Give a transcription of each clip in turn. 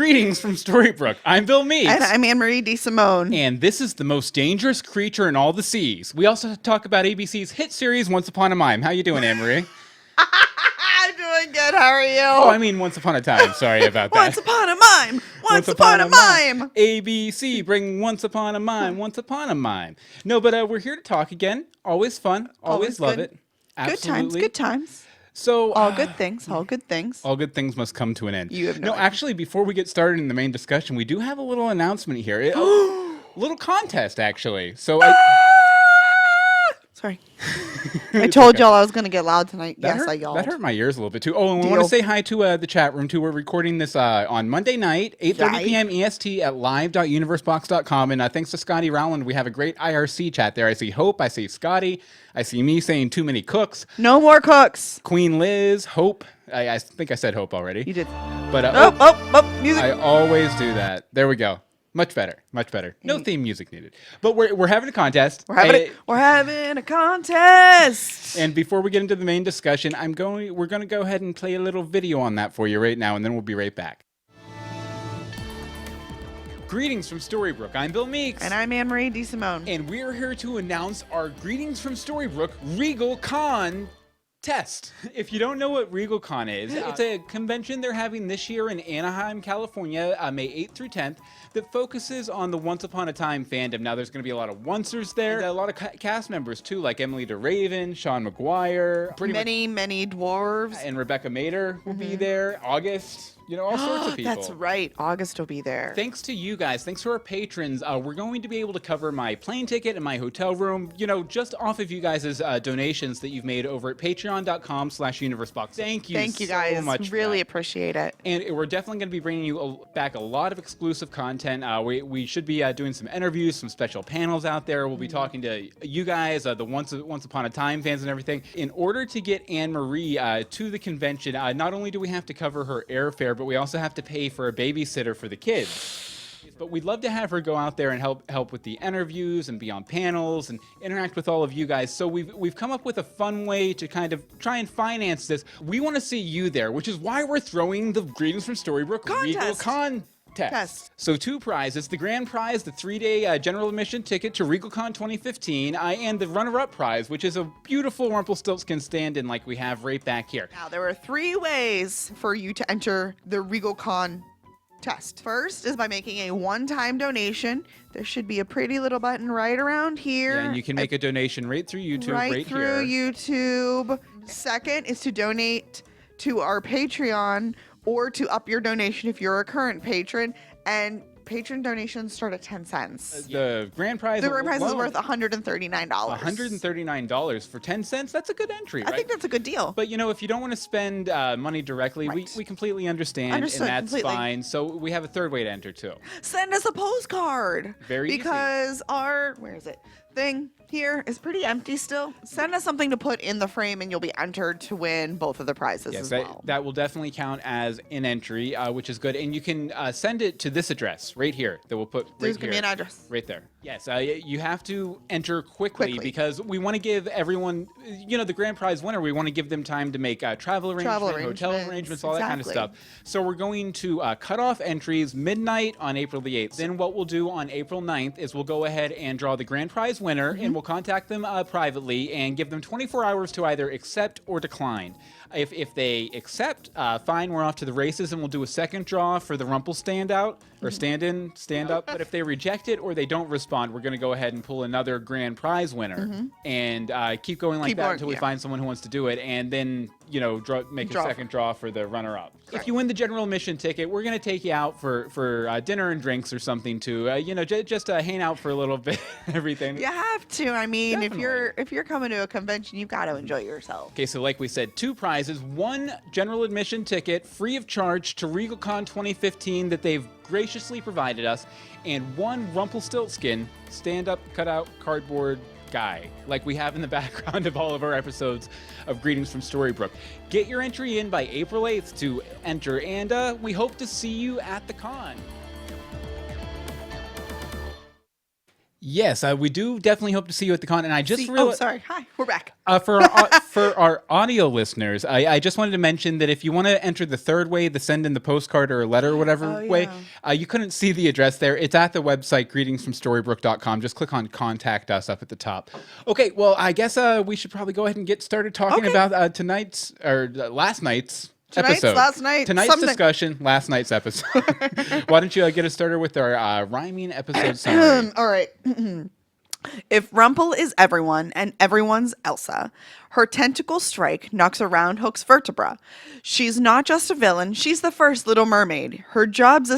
Greetings from Storybrooke. I'm Bill Meeks. And I'm Anne-Marie DeSimone. And this is the most dangerous creature in all the seas. We also talk about ABC's hit series, Once Upon a Mime. How you doing, Anne-Marie? I'm doing good. How are you? Oh, I mean Once Upon a Time. Sorry about that. Once upon a mime. Once upon a mime. ABC, bring Once Upon a Mime. Once Upon a Mime. No, but we're here to talk again. Always fun. Always love good. it. Absolutely. Good times. Good times. So All good things. All good things. all good things must come to an end. You have no No, idea. actually, before we get started in the main discussion, we do have a little announcement here. A little contest, actually. So Sorry. I told y'all I was going to get loud tonight. Yes, I yelled. That hurt my ears a little bit, too. Oh, and we want to say hi to the chat room, too. We're recording this on Monday night, 8:30 p.m. EST at live.universebox.com. And thanks to Scotty Rowland, we have a great IRC chat there. I see Hope. I see Scotty. I see me saying too many cooks. No more cooks. Queen Liz, Hope. I think I said Hope already. You did. But Music. I always do that. There we go. Much better. Much better. No theme music needed. But we're having a contest. We're having a contest. And before we get into the main discussion, we're going to go ahead and play a little video on that for you right now, and then we'll be right back. Greetings from Storybrooke. I'm Bill Meeks. And I'm Anne-Marie DeSimone. And we're here to announce our Greetings from Storybrooke Regal Con test. If you don't know what Regal Con is, it's a convention they're having this year in Anaheim, California, May 8th through 10th, that focuses on the Once Upon a Time fandom. Now, there's going to be a lot of oncers there, and a lot of cast members, too, like Emily DeRaven, Sean McGuire, Many dwarves. and Rebecca Mader will be there, August, all sorts of people. That's right. August will be there. Thanks to you guys, thanks to our patrons, we're going to be able to cover my plane ticket and my hotel room, just off of you guys' donations that you've made over at patreon.com/universebox. Thank you Thank you guys. so much. Really appreciate it. And we're definitely going to be bringing you back a lot of exclusive content. We should be doing some interviews, some special panels out there. We'll be talking to you guys, the Once Upon a Time fans and everything. In order to get Anne-Marie to the convention, not only do we have to cover her airfare, but we also have to pay for a babysitter for the kids. But we'd love to have her go out there and help with the interviews and be on panels and interact with all of you guys. So we've come up with a fun way to kind of try and finance this. We want to see you there, which is why we're throwing the Greetings from Storybrooke Regal Con test. So 2 prizes. The grand prize, the 3-day general admission ticket to RegalCon 2015, and the runner-up prize, which is a beautiful Rumpelstiltskin stand-in like we have right back here. Now, there are 3 ways for you to enter the RegalCon test. First is by making a one-time donation. There should be a pretty little button right around here. Yeah, and you can make a donation right through YouTube, right through here. YouTube. Second is to donate to our Patreon or to up your donation if you're a current patron. And patron donations start at 10 cents. The grand prize, is worth $139. $139 for 10 cents. That's a good entry, right? I think that's a good deal. But if you don't want to spend money directly, we completely understand, and that's completely fine. So we have a third way to enter too. Send us a postcard. Very easy. Because our thing here is pretty empty still. Send us something to put in the frame and you'll be entered to win both of the prizes as well. That will definitely count as an entry, which is good. And you can send it to this address right here that we'll put right There's here. There's going to be an address. Right there. Yes, you have to enter quickly because we want to give everyone, the grand prize winner, we want to give them time to make travel arrangements, hotel arrangements, all that kind of stuff. So we're going to cut off entries midnight on April the 8th. Then what we'll do on April 9th is we'll go ahead and draw the grand prize winner, and we'll contact them privately and give them 24 hours to either accept or decline. If they accept, fine, we're off to the races, and we'll do a second draw for the Rumple standout, or stand-in, stand-up. But if they reject it or they don't respond, we're going to go ahead and pull another grand prize winner and keep going like that until we find someone who wants to do it, and then, make a second draw for the runner-up. If you win the general admission ticket, we're going to take you out for dinner and drinks or something too. Just hang out for a little bit, everything. You have to. I mean, Definitely. if you're coming to a convention, you've got to enjoy yourself. Okay, so like we said, 2 prizes, 1 general admission ticket free of charge to RegalCon 2015 that they've graciously provided us, and 1 Rumpelstiltskin stand-up cutout cardboard guy like we have in the background of all of our episodes of Greetings from Storybrooke. Get your entry in by April 8th to enter, and we hope to see you at the con. Yes, we do definitely hope to see you at the con. And I just realized. Oh, sorry. Hi, we're back. For our audio listeners, I just wanted to mention that if you want to enter the third way, the send in the postcard or a letter or whatever way, you couldn't see the address there. It's at the website greetingsfromstorybrooke.com. Just click on contact us up at the top. Okay, well, I guess we should probably go ahead and get started talking about last night's episode. Tonight's discussion, last night's episode. Why don't you get us started with our rhyming episode summary? All right. If Rumple is everyone and everyone's Elsa, her tentacle strike knocks around Hook's vertebra. She's not just a villain, she's the first Little Mermaid. Her job's a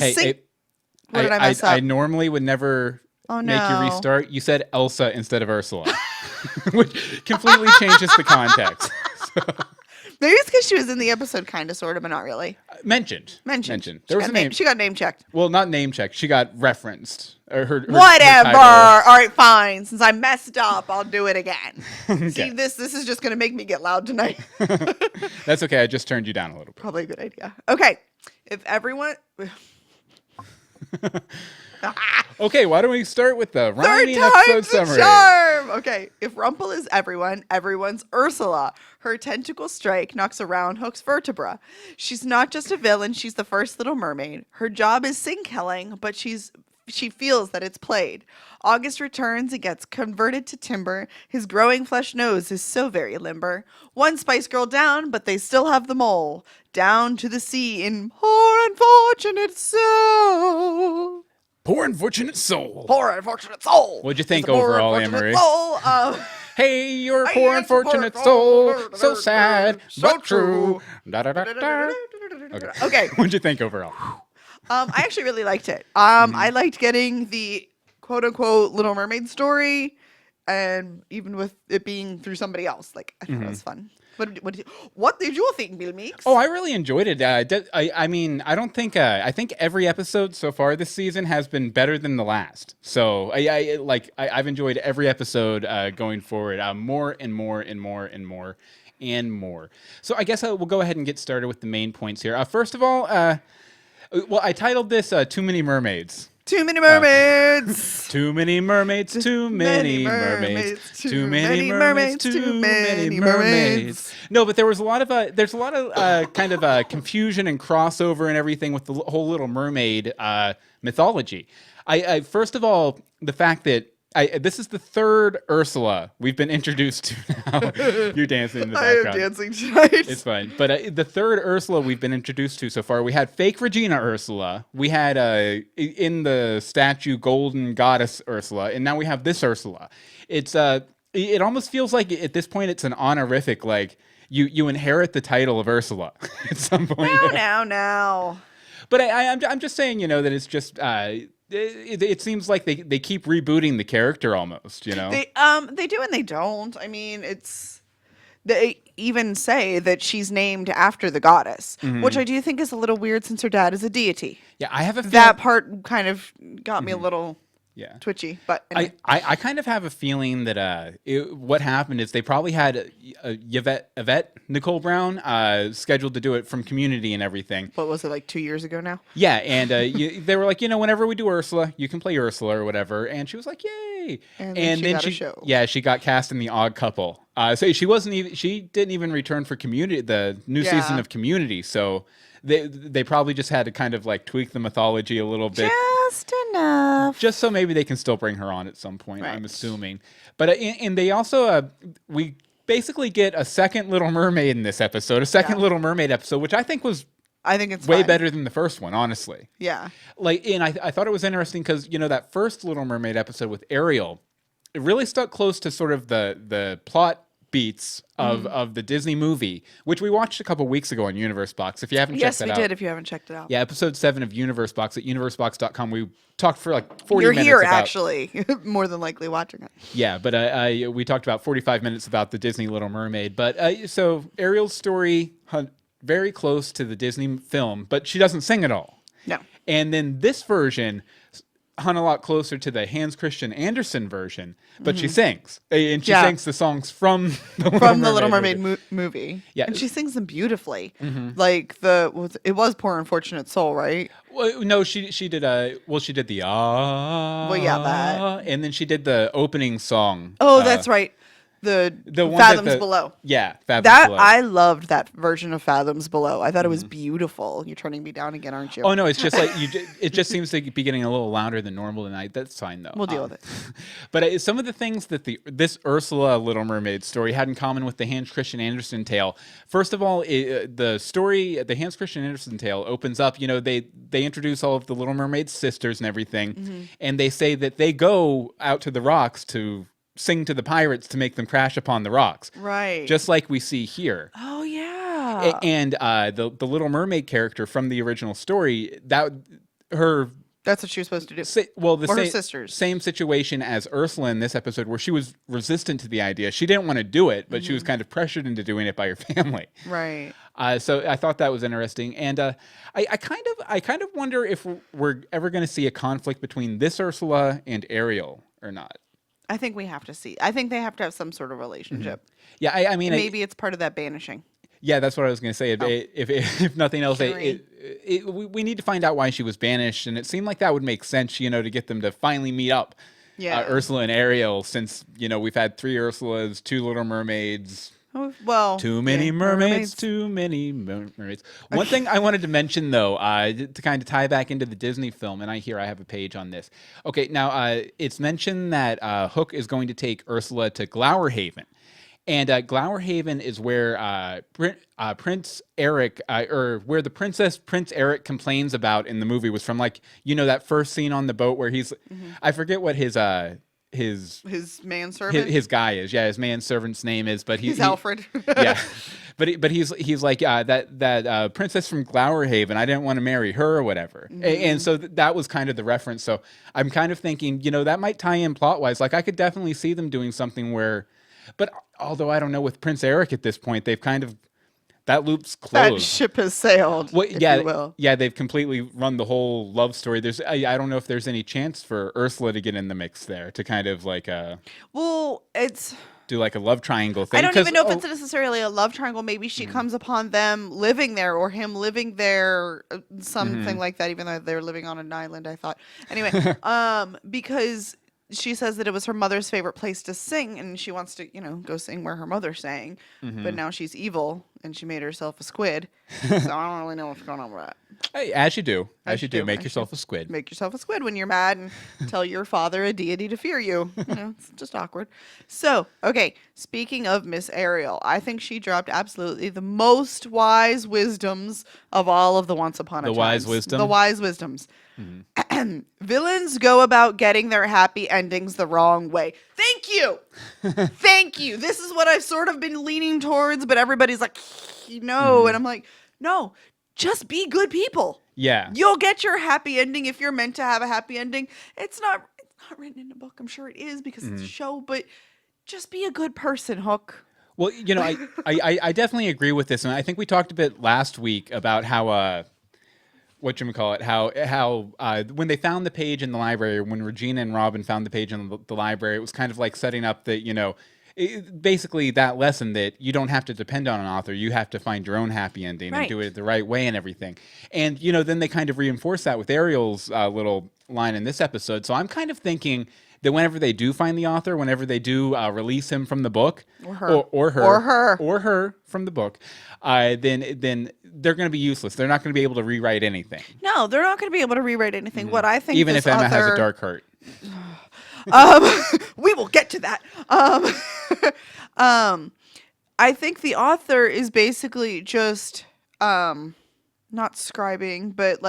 What did I mess up? I normally would never make you restart. You said Elsa instead of Ursula, which completely changes the context. So. Maybe it's because she was in the episode, kind of, sort of, but not really. Mentioned. There was a name. She got name checked. Well, not name checked. She got referenced. Whatever. All right, fine. Since I messed up, I'll do it again. Okay. See, this is just going to make me get loud tonight. That's okay. I just turned you down a little bit. Probably a good idea. Okay. If everyone... Okay, why don't we start with the rhyming episode summary? Charm. Okay, if Rumple is everyone, everyone's Ursula. Her tentacle strike knocks around Hook's vertebra. She's not just a villain, she's the first Little Mermaid. Her job is sink-killing, but she feels that it's played. August returns and gets converted to timber. His growing flesh nose is so very limber. One Spice Girl down, but they still have the mole. Down to the sea in poor unfortunate soul. Poor unfortunate soul. Poor unfortunate soul. What'd you think overall, Amory? Hey, you're a poor unfortunate soul. So sad, but true. Okay. What'd you think overall? I actually really liked it. I liked getting the quote unquote Little Mermaid story, and even with it being through somebody else, like I thought it was fun. What did you think, Bill Meeks? Oh, I really enjoyed it. I mean, I don't think I think every episode so far this season has been better than the last. So I've enjoyed every episode going forward, more and more and more and more and more. So I guess we'll go ahead and get started with the main points here. First of all, I titled this "Too Many Mermaids." Too many mermaids. Too many mermaids. Too many mermaids. Too many mermaids. Too many mermaids. No, but there's a lot of kind of confusion and crossover and everything with the whole Little Mermaid mythology. I first of all, the fact that this is the third Ursula we've been introduced to now. You're dancing in the background. I am dancing tonight. It's fine. But the third Ursula we've been introduced to so far, we had fake Regina Ursula. We had in the statue golden goddess Ursula. And now we have this Ursula. It's it almost feels like at this point it's an honorific, like you inherit the title of Ursula at some point. Now. But I'm just saying, that it's just... It seems like they keep rebooting the character almost, They do and they don't. I mean, they even say that she's named after the goddess, which I do think is a little weird since her dad is a deity. Yeah, I have a feeling that part kind of got me a little twitchy. But anyway. I kind of have a feeling that what happened is they probably had Yvette Nicole Brown scheduled to do it from Community and everything. What was it, like 2 years ago now? Yeah, and they were like, whenever we do Ursula, you can play Ursula or whatever, and she was like, yay! And then she got a show. Yeah, she got cast in The Odd Couple. So she didn't even return for Community, the new season of Community. So they probably just had to kind of like tweak the mythology a little bit. Just enough. Just so maybe they can still bring her on at some point, right. I'm assuming. But and they also, we basically get a second Little Mermaid in this episode, a second Little Mermaid episode, which I think it's way better than the first one, honestly. Yeah. And I thought it was interesting because, that first Little Mermaid episode with Ariel, it really stuck close to sort of the plot beats of the Disney movie, which we watched a couple weeks ago on Universe Box. If you haven't checked that out. Yes, we did, if you haven't checked it out. Yeah, episode 7 of Universe Box at universebox.com. We talked for like 40 You're minutes. You're here, actually, more than likely watching it. Yeah, but we talked about 45 minutes about the Disney Little Mermaid. But so Ariel's story, very close to the Disney film, but she doesn't sing at all. No. And then this version... hung a lot closer to the Hans Christian Andersen version, but she sings. And she sings the songs from the Little Mermaid movie. Yeah. And she sings them beautifully. Like it was Poor Unfortunate Soul, right? Well, no, she did she did the Well, yeah, that. and then she did the opening song. Oh, that's right. The one Fathoms Below. Yeah, Fathoms Below. I loved that version of Fathoms Below. I thought it was beautiful. You're turning me down again, aren't you? Oh no, it's just like it just seems to be getting a little louder than normal tonight. That's fine though. We'll deal with it. But some of the things that this Ursula Little Mermaid story had in common with the Hans Christian Andersen tale. First of all, the Hans Christian Andersen tale opens up. They introduce all of the Little Mermaid's sisters and everything, and they say that they go out to the rocks to sing to the pirates to make them crash upon the rocks. Right. Just like we see here. Oh, yeah. And the Little Mermaid character from the original story, that's what she was supposed to do. Her sisters. Same situation as Ursula in this episode, where she was resistant to the idea. She didn't want to do it, but she was kind of pressured into doing it by her family. Right. So I thought that was interesting, and I kind of wonder if we're ever going to see a conflict between this Ursula and Ariel or not. I think we have to see. I think they have to have some sort of relationship. Yeah, I mean, maybe it's part of that banishing. Yeah, that's what I was going to say. If nothing else, we need to find out why she was banished, and it seemed like that would make sense, to get them to finally meet up. Yeah, Ursula and Ariel, since we've had 3 Ursulas, 2 Little Mermaids. Well, too many mermaids, too many mermaids. One thing I wanted to mention, though, to kind of tie back into the Disney film, and I have a page on this. Okay, now it's mentioned that Hook is going to take Ursula to Glowerhaven. And Glowerhaven is where Prince Eric, or where the princess Prince Eric complains about in the movie was from, that first scene on the boat where he's, I forget what his manservant, his guy is. Yeah, his manservant's name is, but he's Alfred. Yeah, but he's like that princess from Glowerhaven. I didn't want to marry her or whatever, and so that was kind of the reference. So I'm kind of thinking, that might tie in plot wise. Like I could definitely see them doing something where, but although I don't know with Prince Eric at this point, they've kind of. That loop's closed. That ship has sailed. Well, yeah, they've completely run the whole love story. I don't know if there's any chance for Ursula to get in the mix there to kind of do like a love triangle thing. I don't even know if it's necessarily a love triangle. Maybe she comes upon them living there or him living there, something like that. Even though they're living on an island, I thought. Anyway, because. She says that it was her mother's favorite place to sing, and she wants to, go sing where her mother sang. But now she's evil, and she made herself a squid. So I don't really know what's going on with that. Hey, as you do. Make yourself a squid. Make yourself a squid when you're mad and tell your father a deity to fear you. It's just awkward. So, okay, speaking of Miss Ariel, I think she dropped absolutely the most wise wisdoms of all of the Once Upon a Time. The wise wisdom? The wise wisdoms. Villains go about getting their happy endings the wrong way. Thank you. Thank you. This is what I've sort of been leaning towards, but everybody's like, and I'm like, no, just be good people. Yeah. You'll get your happy ending if you're meant to have a happy ending. It's not written in a book. I'm sure it is because it's a show, but just be a good person, Hook. Well, I definitely agree with this, and I think we talked a bit last week about how how when they found the page in the library, when Regina and Robin found the page in the library, it was kind of like setting up that, basically that lesson that you don't have to depend on an author. You have to find your own happy ending and do it the right way and everything. And, then they kind of reinforce that with Ariel's little line in this episode. So I'm kind of thinking that whenever they do find the author, whenever they do release him from the book, or her from the book, then they're going to be useless. They're not going to be able to rewrite anything. No, they're not going to be able to rewrite anything. What I think, even if Emma has a dark heart. We will get to that. I think the author is basically just not scribing, but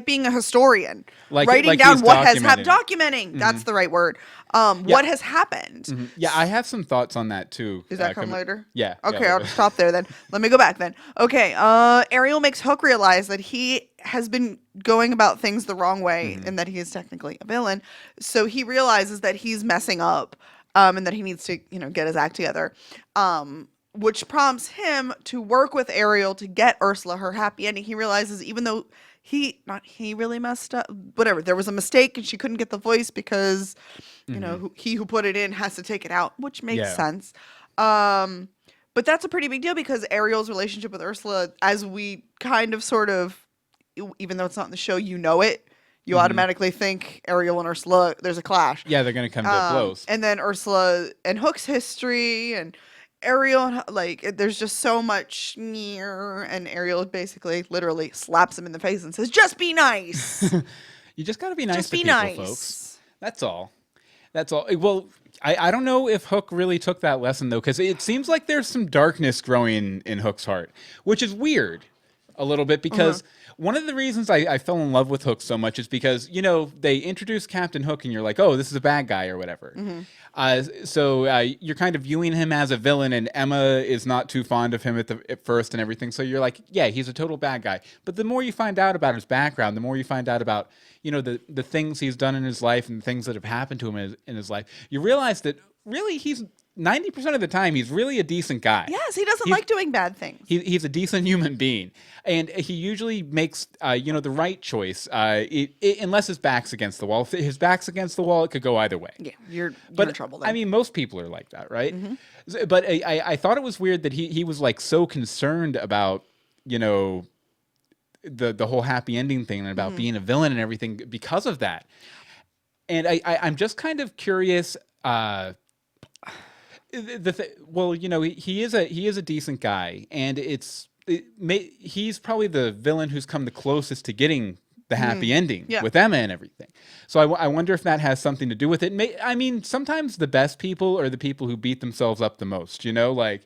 being a historian, writing down what has happened, documenting. That's the right word. What has happened. Yeah, I have some thoughts on that too. Is that come later? Yeah. Okay, I'll stop there then. Let me go back then. Okay, Ariel makes Hook realize that he has been going about things the wrong way and that he is technically a villain. So he realizes that he's messing up and that he needs to, get his act together. Which prompts him to work with Ariel to get Ursula her happy ending. He realizes even though he really messed up. Whatever. There was a mistake and she couldn't get the voice because, you know, he who put it in has to take it out, which makes sense. But that's a pretty big deal because Ariel's relationship with Ursula, as we kind of sort of, even though it's not in the show, you know it. You automatically think Ariel and Ursula, there's a clash. Yeah, they're going to come to blows. And then Ursula and Hook's history and Ariel, like, there's just so much near. And Ariel basically, literally slaps him in the face and says, just be nice. You just got to be nice to people, folks. That's all. That's all. Well, I don't know if Hook really took that lesson, though, because it seems like there's some darkness growing in Hook's heart, which is weird a little bit because one of the reasons I fell in love with Hook so much is because, you know, they introduce Captain Hook and you're like, oh, this is a bad guy or whatever. So you're kind of viewing him as a villain, and Emma is not too fond of him at first and everything. So you're like, yeah, he's a total bad guy. But the more you find out about his background, the more you find out about, you know, the things he's done in his life and the things that have happened to him in his life, you realize that really he's 90% of the time, he's really a decent guy. Yes, he doesn't like doing bad things. He's a decent human being. And he usually makes, you know, the right choice, unless his back's against the wall. If his back's against the wall, it could go either way. Yeah, you're in trouble then. I mean, most people are like that, right? But I thought it was weird that he was, like, so concerned about, you know, the whole happy ending thing and about being a villain and everything because of that. And I'm just kind of curious... well, you know, he is a decent guy, and he's probably the villain who's come the closest to getting the happy ending with Emma and everything. So I wonder if that has something to do with it. I mean, sometimes the best people are the people who beat themselves up the most. You know, like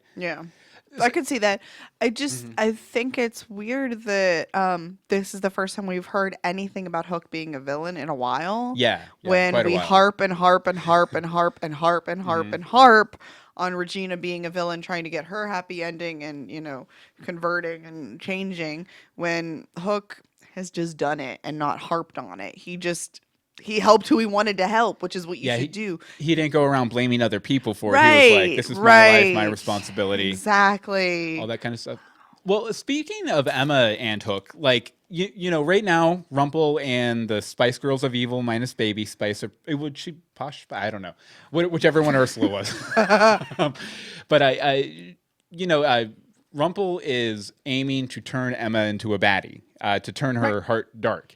I could see that. I just I think it's weird that this is the first time we've heard anything about Hook being a villain in a while. Yeah, when we harp and harp and harp and harp and harp and harp and harp on Regina being a villain, trying to get her happy ending and, you know, converting and changing, when Hook has just done it and not harped on it. He helped who he wanted to help, which is what you should do. He didn't go around blaming other people for it. He was like, this is my life, my responsibility. Exactly. All that kind of stuff. Well, speaking of Emma and Hook, like, you know, right now, Rumple and the Spice Girls of Evil minus Baby Spice, would she Posh? I don't know. Whichever one Ursula was. But you know, Rumple is aiming to turn Emma into a baddie, to turn her heart dark.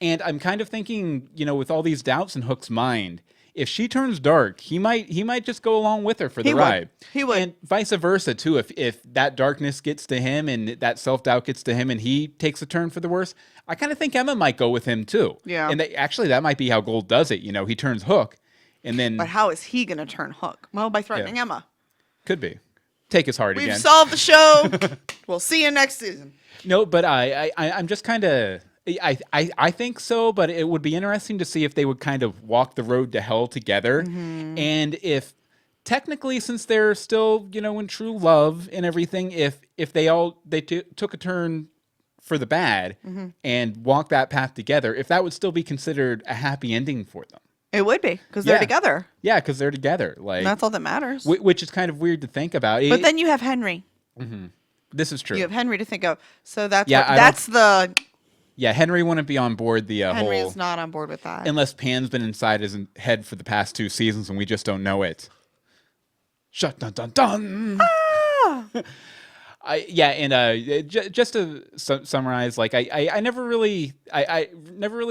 And I'm kind of thinking, you know, with all these doubts in Hook's mind, if she turns dark, he might just go along with her for the ride. He would. And vice versa, too. If that darkness gets to him and that self-doubt gets to him and he takes a turn for the worse, I kind of think Emma might go with him, too. Yeah. And actually, that might be how Gold does it. You know, he turns Hook, and then... But how is he going to turn Hook? Well, by threatening Emma. Could be. Take his heart again. We've solved the show. We'll see you next season. No, but I'm just kind of... I think so, but it would be interesting to see if they would kind of walk the road to hell together. And if technically, since they're still, you know, in true love and everything, if they took a turn for the bad and walked that path together, if that would still be considered a happy ending for them. It would be, because they're together. Yeah, because they're together. Like, and that's all that matters. Which is kind of weird to think about. But then you have Henry. This is true. You have Henry to think of. So that's the... Yeah, Henry wouldn't be on board the Henry is not on board with that. Unless Pan's been inside his head for the past 2 seasons and we just don't know it. Shut dun dun dun. Just to summarize, like I never really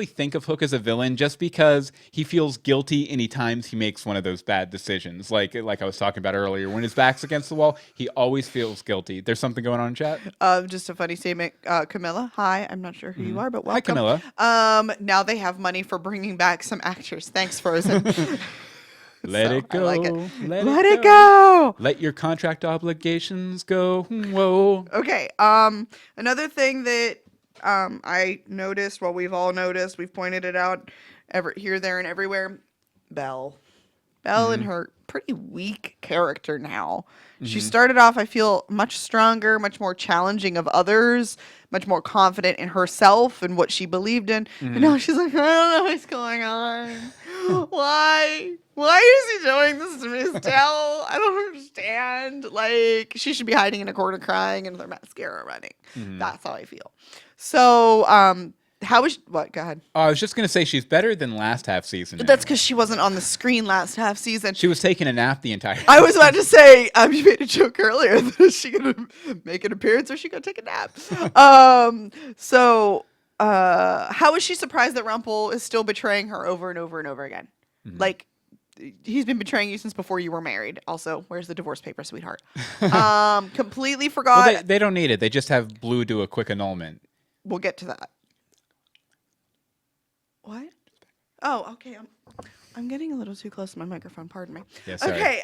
think of Hook as a villain just because he feels guilty any times he makes one of those bad decisions. Like I was talking about earlier, when his back's against the wall, he always feels guilty. There's something going on in chat. Just a funny statement, Camilla. Hi, I'm not sure who you are, but welcome. Hi, Camilla. Now they have money for bringing back some actors. Thanks, Frozen. Let it go. Like it. Let it go. Let your contract obligations go. Whoa. Okay. Another thing that I noticed, we've all noticed, we've pointed it out here, there, and everywhere. Belle and her pretty weak character now. She started off, I feel, much stronger, much more challenging of others, much more confident in herself and what she believed in. And now she's like, I don't know what's going on. Why is he doing this to me, Estelle? I don't understand. Like, she should be hiding in a corner crying and with her mascara running. That's how I feel. So, How is what? Go ahead. I was just gonna say she's better than last half season. That's because she wasn't on the screen last half season. She was taking a nap the entire. I was about to say, you made a joke earlier. Is she gonna make an appearance or is she gonna take a nap? How is she surprised that Rumple is still betraying her over and over and over again? Like, he's been betraying you since before you were married. Also, where's the divorce paper, sweetheart? Completely forgot. Well, they don't need it. They just have Blue do a quick annulment. We'll get to that. What? Oh, okay. I'm getting a little too close to my microphone. Pardon me. Yeah, sorry. Okay.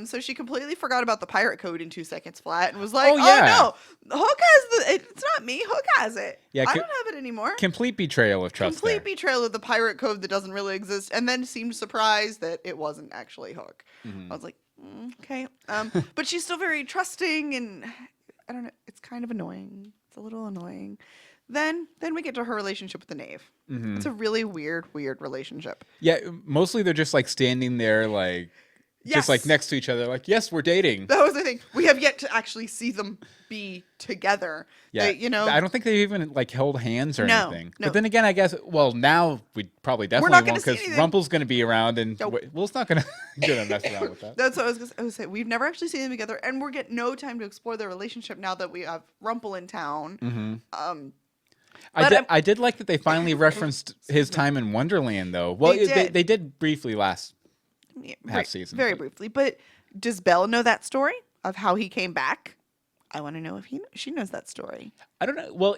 So she completely forgot about the pirate code in 2 seconds flat and was like, "Oh no, Hook has it's not me. Hook has it. Yeah, I don't have it anymore." Complete betrayal of trust. Complete betrayal of the pirate code that doesn't really exist, and then seemed surprised that it wasn't actually Hook. I was like, okay. But she's still very trusting, and I don't know. It's kind of annoying. It's a little annoying. Then we get to her relationship with the knave. It's a really weird relationship. Yeah, mostly they're just like standing there, like just like next to each other, like, yes, we're dating. That was the thing. We have yet to actually see them be together. Yeah, I don't think they even like held hands or anything. No. But then again, I guess now we probably definitely won't because Rumple's going to be around, and it's not going to mess around with that. That's what I was going to say. We've never actually seen them together, and we're getting no time to explore their relationship now that we have Rumple in town. I did like that they finally referenced his time in Wonderland, though. Well, they did briefly last half season. Very briefly. But does Belle know that story of how he came back? I want to know if she knows that story. I don't know. Well,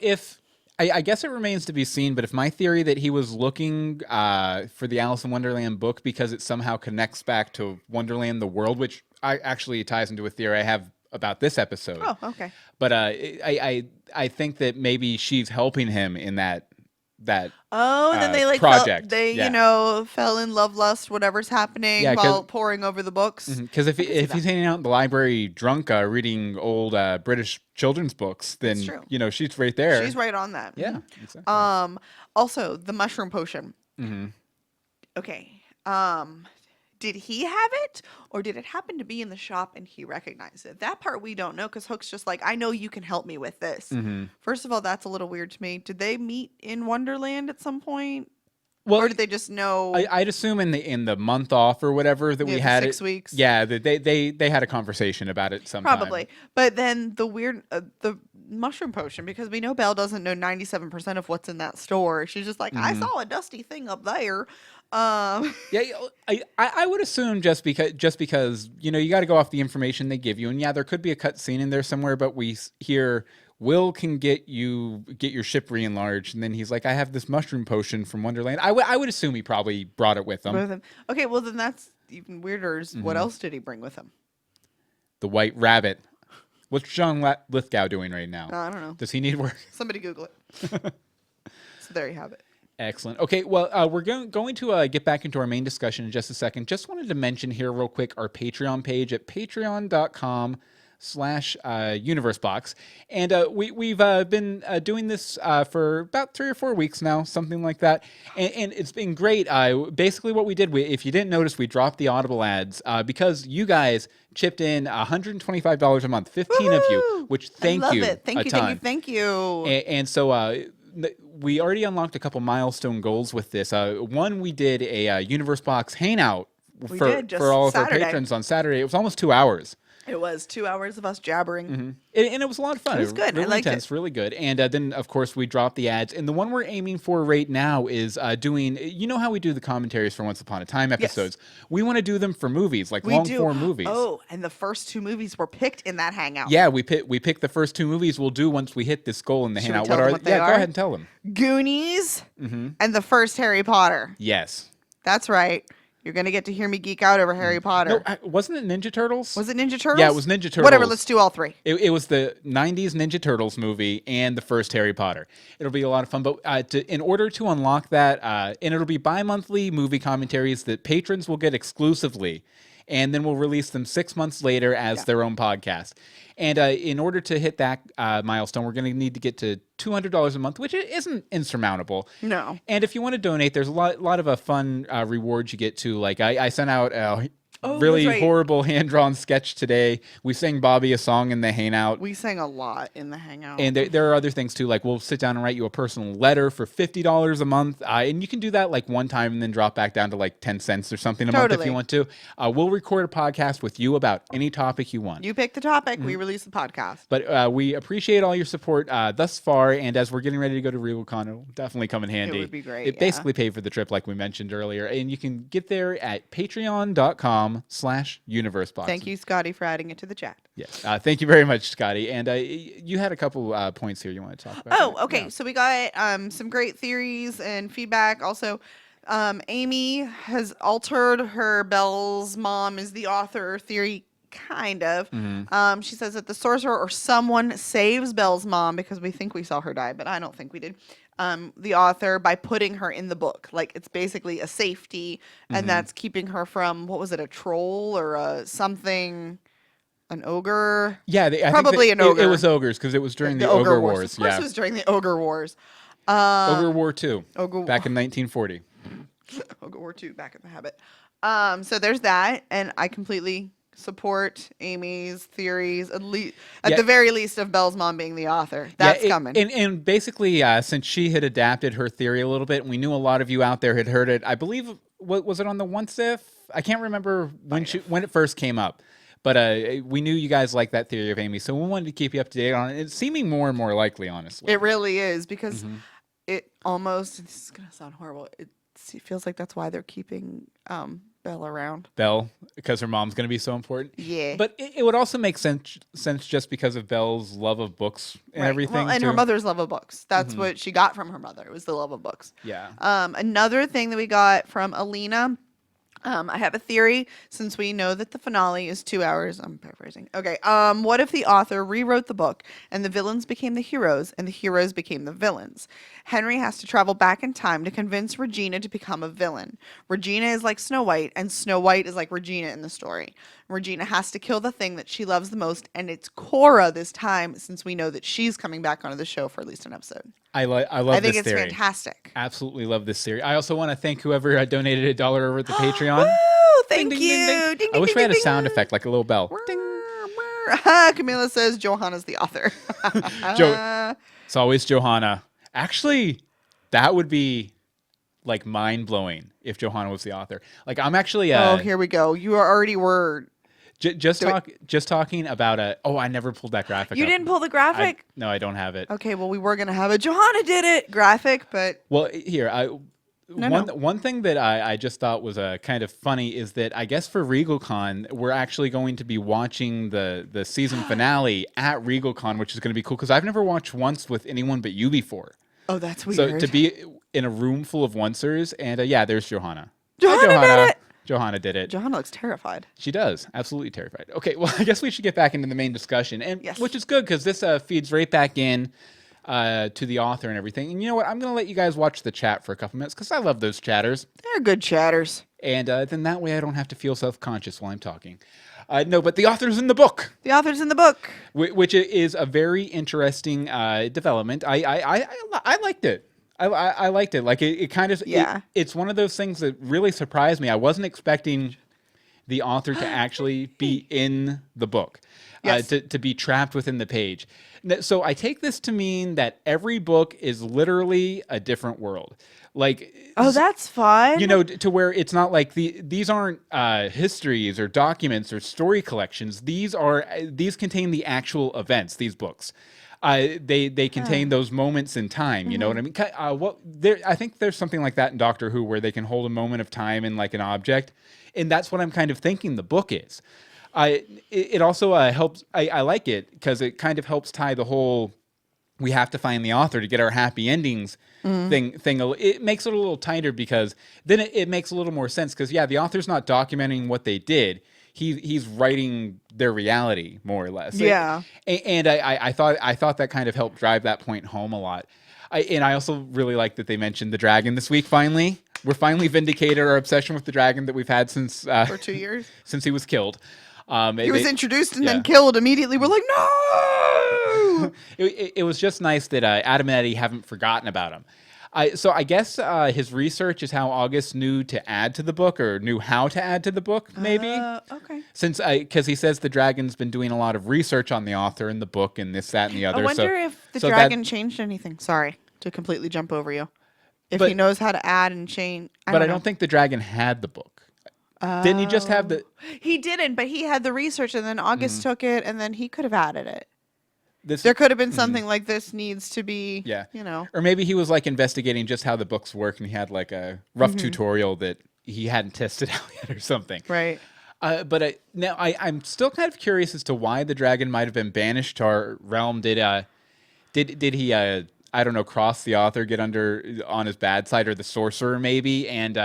I guess it remains to be seen, but if my theory that he was looking for the Alice in Wonderland book because it somehow connects back to Wonderland, the world, which actually ties into a theory I have about this episode. Oh, okay. But I think that maybe she's helping him in that and then they project. Fell in love, lust, whatever's happening while poring over the books. Because if he's hanging out in the library drunk reading old British children's books, then she's right there. She's right on that. Yeah. Exactly. Also, the mushroom potion. Okay. Did he have it, or did it happen to be in the shop and he recognized it? That part we don't know because Hook's just like, I know you can help me with this. First of all, that's a little weird to me. Did they meet in Wonderland at some point? Well, or did they just know? I'd assume in the month off or whatever that we had 6 weeks. Yeah, they had a conversation about it sometime. Probably, but then the mushroom potion, because we know Belle doesn't know 97% of what's in that store. She's just like, I saw a dusty thing up there. Yeah, I would assume just because you got to go off the information they give you, and there could be a cut scene in there somewhere, but we hear Will can get your ship re-enlarged, and then he's like, I have this mushroom potion from Wonderland. I would assume he probably brought it with him. Okay, well then that's even weirder. What else did he bring with him? The white rabbit. What's John Lithgow doing right now? I don't know. Does he need work? Somebody Google it. So there you have it. Excellent. Okay, well, we're going to get back into our main discussion in just a second. Just wanted to mention here real quick our Patreon page at patreon.com/universebox. And we've been doing this for about 3 or 4 weeks now, something like that. And it's been great. Basically what we did, if you didn't notice, we dropped the Audible ads because you guys chipped in $125 a month, 15 of you, which thank you a ton. Thank you. And so we already unlocked a couple milestone goals with this. One, we did a Universe Box hangout for all of our patrons on Saturday. It was almost 2 hours. It was 2 hours of us jabbering. And it was a lot of fun. It was good. Really intense, really good. And then, of course, we dropped the ads. And the one we're aiming for right now is doing, how we do the commentaries for Once Upon a Time episodes? Yes. We want to do them for movies, like long-form movies. Oh, and the first 2 movies were picked in that hangout. Yeah, we picked the first 2 movies we'll do once we hit this goal in the hangout. What they are? Go ahead and tell them. Goonies and the first Harry Potter. Yes. That's right. You're going to get to hear me geek out over Harry Potter. No, wasn't it Ninja Turtles? Was it Ninja Turtles? Yeah, it was Ninja Turtles. Whatever, let's do all 3. It was the 90s Ninja Turtles movie and the first Harry Potter. It'll be a lot of fun. But in order to unlock that, and it'll be bi-monthly movie commentaries that patrons will get exclusively, and then we'll release them 6 months later as their own podcast. And in order to hit that milestone, we're going to need to get to $200 a month, which isn't insurmountable. No. And if you want to donate, there's a lot of fun rewards you get to. Like I sent out really horrible hand-drawn sketch today. We sang Bobby a song in the hangout. We sang a lot in the hangout. And there are other things too. Like we'll sit down and write you a personal letter for $50 a month. And you can do that like one time and then drop back down to like 10 cents or something a month if you want to. We'll record a podcast with you about any topic you want. You pick the topic, we release the podcast. But we appreciate all your support thus far. And as we're getting ready to go to RegalCon, it'll definitely come in handy. It would be great. It basically paid for the trip like we mentioned earlier. And you can get there at patreon.com/universeboxing. Thank you, Scotty, for adding it to the chat. Yes. Thank you very much, Scotty. And you had a couple points here you want to talk about. Oh, okay. Yeah. So we got some great theories and feedback. Also, Amy has altered her Belle's mom is the author theory, kind of. Mm-hmm. She says that the sorcerer or someone saves Belle's mom because we think we saw her die, but I don't think we did. The author by putting her in the book. Like it's basically a safety, and that's keeping her from, what was it, a troll or something... An ogre? Yeah, probably an ogre. It was ogres because it was during the Ogre Wars. Of course it was during the Ogre Wars. Ogre War 2, back in 1940. Ogre War 2, back in the habit. So there's that, and I completely support Amy's theories, at the very least of Belle's mom being the author. That's coming. And basically, since she had adapted her theory a little bit, we knew a lot of you out there had heard it. I believe, was it on the Once If? I can't remember when it first came up. But we knew you guys liked that theory of Amy, so we wanted to keep you up to date on it. It's seeming more and more likely, honestly. It really is, because it almost, this is going to sound horrible, it feels like that's why they're keeping Belle around. Belle, because her mom's going to be so important? Yeah. But it would also make sense just because of Belle's love of books and everything. Well, and her mother's love of books. That's what she got from her mother. It was the love of books. Yeah. Another thing that we got from Alina... I have a theory, since we know that the finale is 2 hours. I'm paraphrasing. Okay. What if the author rewrote the book and the villains became the heroes and the heroes became the villains? Henry has to travel back in time to convince Regina to become a villain. Regina is like Snow White, and Snow White is like Regina in the story. Regina has to kill the thing that she loves the most, and it's Cora this time, since we know that she's coming back onto the show for at least an episode. I love this theory. I think it's fantastic. Absolutely love this theory. I also want to thank whoever donated $1 over at the Patreon. Woo! Thank ding, you. Ding, ding, ding. I wish we had a sound effect, like a little bell. Camila says Johanna's the author. It's always Johanna. Actually, that would be like mind-blowing if Johanna was the author. Like I'm actually oh, here we go. You already were just talking about I never pulled that graphic. You didn't pull the graphic? No, I don't have it. Okay, well we were going to have a Johanna did it graphic, but well, here one thing that I just thought was kind of funny is that I guess for RegalCon we're actually going to be watching the season finale at RegalCon, which is going to be cool because I've never watched once with anyone but you before. Oh, that's weird. So to be in a room full of oncers, and there's Johanna. Johanna did it. Johanna did it. Johanna looks terrified. She does. Absolutely terrified. Okay, well, I guess we should get back into the main discussion, and which is good because this feeds right back in to the author and everything. And you know what? I'm going to let you guys watch the chat for a couple minutes because I love those chatters. They're good chatters. And then that way I don't have to feel self-conscious while I'm talking. No, but the author's in the book. The author's in the book. Which is a very interesting development. I liked it. I liked it. Like it kind of it's one of those things that really surprised me. I wasn't expecting the author to actually be in the book, to be trapped within the page. So I take this to mean that every book is literally a different world. Like, oh, that's fun. You know, to where it's not like these aren't histories or documents or story collections. These contain the actual events. These books. They contain those moments in time. You know what I mean? I think there's something like that in Doctor Who where they can hold a moment of time in like an object, and that's what I'm kind of thinking the book is. It also helps. I like it because it kind of helps tie the whole we have to find the author to get our happy endings thing. It makes it a little tighter because then it makes a little more sense because the author's not documenting what they did. He's writing their reality more or less. Yeah. And I thought that kind of helped drive that point home a lot. And I also really like that they mentioned the dragon this week. Finally, we're finally vindicated our obsession with the dragon that we've had since for 2 years since he was killed. He was introduced and then killed immediately. We're like, no. It was just nice that Adam and Eddie haven't forgotten about him. I guess his research is how August knew to add to the book, or knew how to add to the book, maybe. Okay. Since because he says the dragon's been doing a lot of research on the author and the book and this, that, and the other. I wonder if the dragon changed anything. Sorry to completely jump over you. If he knows how to add and change. I don't think the dragon had the book. Didn't he just have the? He didn't, but he had the research, and then August took it, and then he could have added it. There could have been something like this needs to be, Or maybe he was like investigating just how the books work, and he had like a rough tutorial that he hadn't tested out yet or something. Right. But now I'm still kind of curious as to why the dragon might have been banished to our realm. Did he I don't know, cross the author, get on his bad side, or the sorcerer maybe? And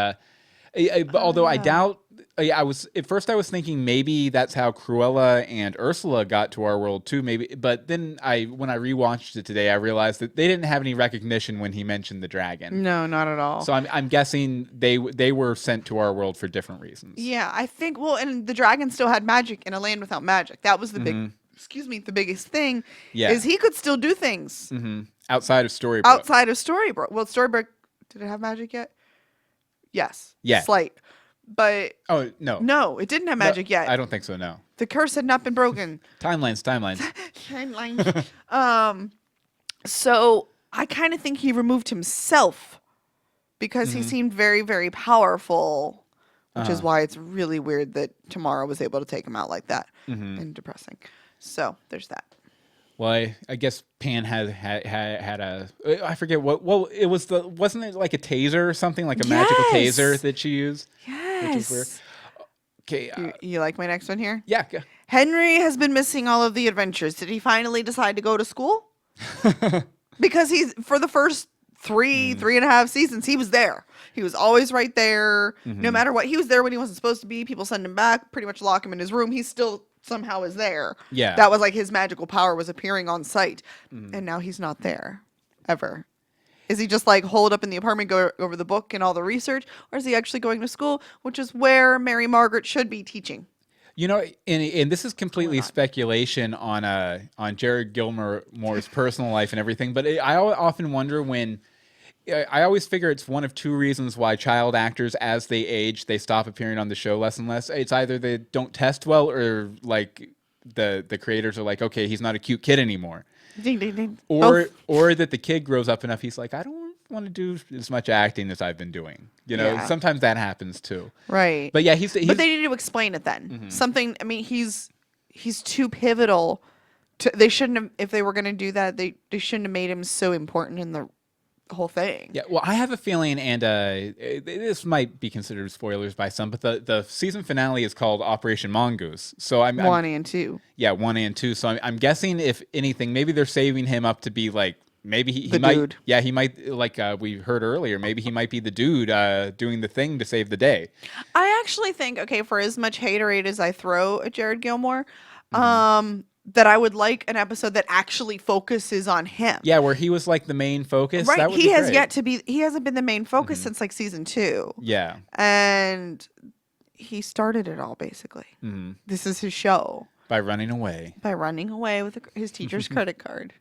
although I doubt. At first I was thinking maybe that's how Cruella and Ursula got to our world too, maybe. But then when I rewatched it today, I realized that they didn't have any recognition when he mentioned the dragon. No, not at all. So I'm guessing they were sent to our world for different reasons. Yeah, I think. Well, and the dragon still had magic in a land without magic. That was the the biggest thing. Yeah, is he could still do things outside of Storybrooke. Well, Storybrooke, did it have magic yet? Yes. Yeah. Slight. But no, it didn't have magic yet. I don't think so. No, the curse had not been broken. Timelines. So I kind of think he removed himself because he seemed very, very powerful, which is why it's really weird that Tamara was able to take him out like that and depressing. So there's that. Well, I guess Pan had a, I forget what. Well, it was wasn't it like a taser or something, like a magical taser that she used? Yes. Which is weird. Okay. You like my next one here? Yeah. Henry has been missing all of the adventures. Did he finally decide to go to school? Because for the first three and a half seasons, he was there. He was always right there. No matter what. He was there when he wasn't supposed to be. People send him back, pretty much lock him in his room. He still somehow is there. Yeah. That was like his magical power was appearing on site. And now he's not there. Ever. Is he just like holed up in the apartment, go over the book and all the research? Or is he actually going to school, which is where Mary Margaret should be teaching? You know, and this is completely speculation on Jared Gilmore's personal life and everything, but I often wonder when... I always figure it's one of two reasons why child actors, as they age, they stop appearing on the show less and less. It's either they don't test well, or like the creators are like, okay, he's not a cute kid anymore. Ding, ding, ding. Or that the kid grows up enough, he's like, I don't want to do as much acting as I've been doing. You know, sometimes that happens too. Right. But yeah, he's but they need to explain it then. Something. I mean, he's too pivotal. They shouldn't have. If they were going to do that, they shouldn't have made him so important in the whole thing. Yeah, well, I have a feeling, and this might be considered spoilers by some, but the season finale is called Operation Mongoose. So I'm 1 and 2. Yeah, 1 and 2. So I'm guessing, if anything, maybe they're saving him up to be like, maybe he might. Dude. Yeah, he might, like we heard earlier, maybe he might be the dude doing the thing to save the day. I actually think, okay, for as much haterade as I throw at Jared Gilmore, that I would like an episode that actually focuses on him. Yeah, where he was like the main focus. Right. That would he be has great. yet to be. He hasn't been the main focus since like season 2. Yeah. And he started it all basically. This is his show. By running away. With his teacher's credit card.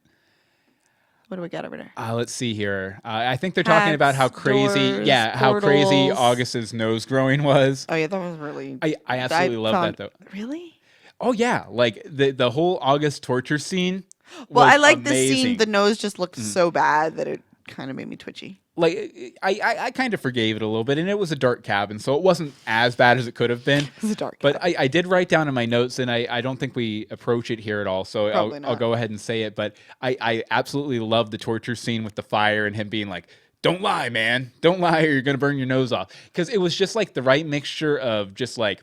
What do we got over there? Let's see here. I think they're talking about how crazy, doors, how crazy portals. August's nose growing was. Oh yeah, that was really. I absolutely love that though. Really? Oh yeah, like the whole August torture scene. Well, I like amazing. the scene. The nose just looked so bad that it kind of made me twitchy. Like I kind of forgave it a little bit, and it was a dark cabin, so it wasn't as bad as it could have been. It was a dark cabin. But I did write down in my notes, and I don't think we approach it here at all, so I'll go ahead and say it. But I absolutely love the torture scene with the fire and him being like, "Don't lie, man. Don't lie, or you're gonna burn your nose off." Because it was just like the right mixture of just like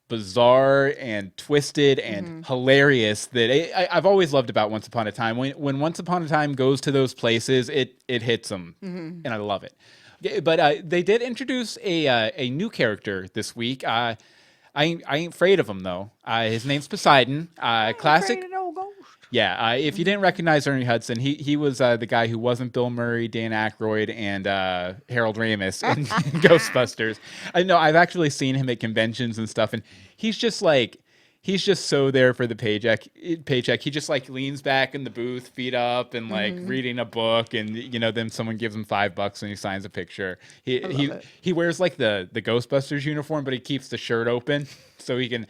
bizarre and twisted and hilarious that I've always loved about Once Upon a Time. When Once Upon a Time goes to those places, it hits them, and I love it. Yeah, but they did introduce a new character this week. I ain't afraid of him though. His name's Poseidon. Classic. Yeah, if you didn't recognize Ernie Hudson, he was the guy who wasn't Bill Murray, Dan Aykroyd, and Harold Ramis in Ghostbusters. I know I've actually seen him at conventions and stuff, and he's just like, he's just so there for the paycheck. He just like leans back in the booth, feet up, and like reading a book, and then someone gives him $5 and he signs a picture. He wears like the Ghostbusters uniform, but he keeps the shirt open so he can.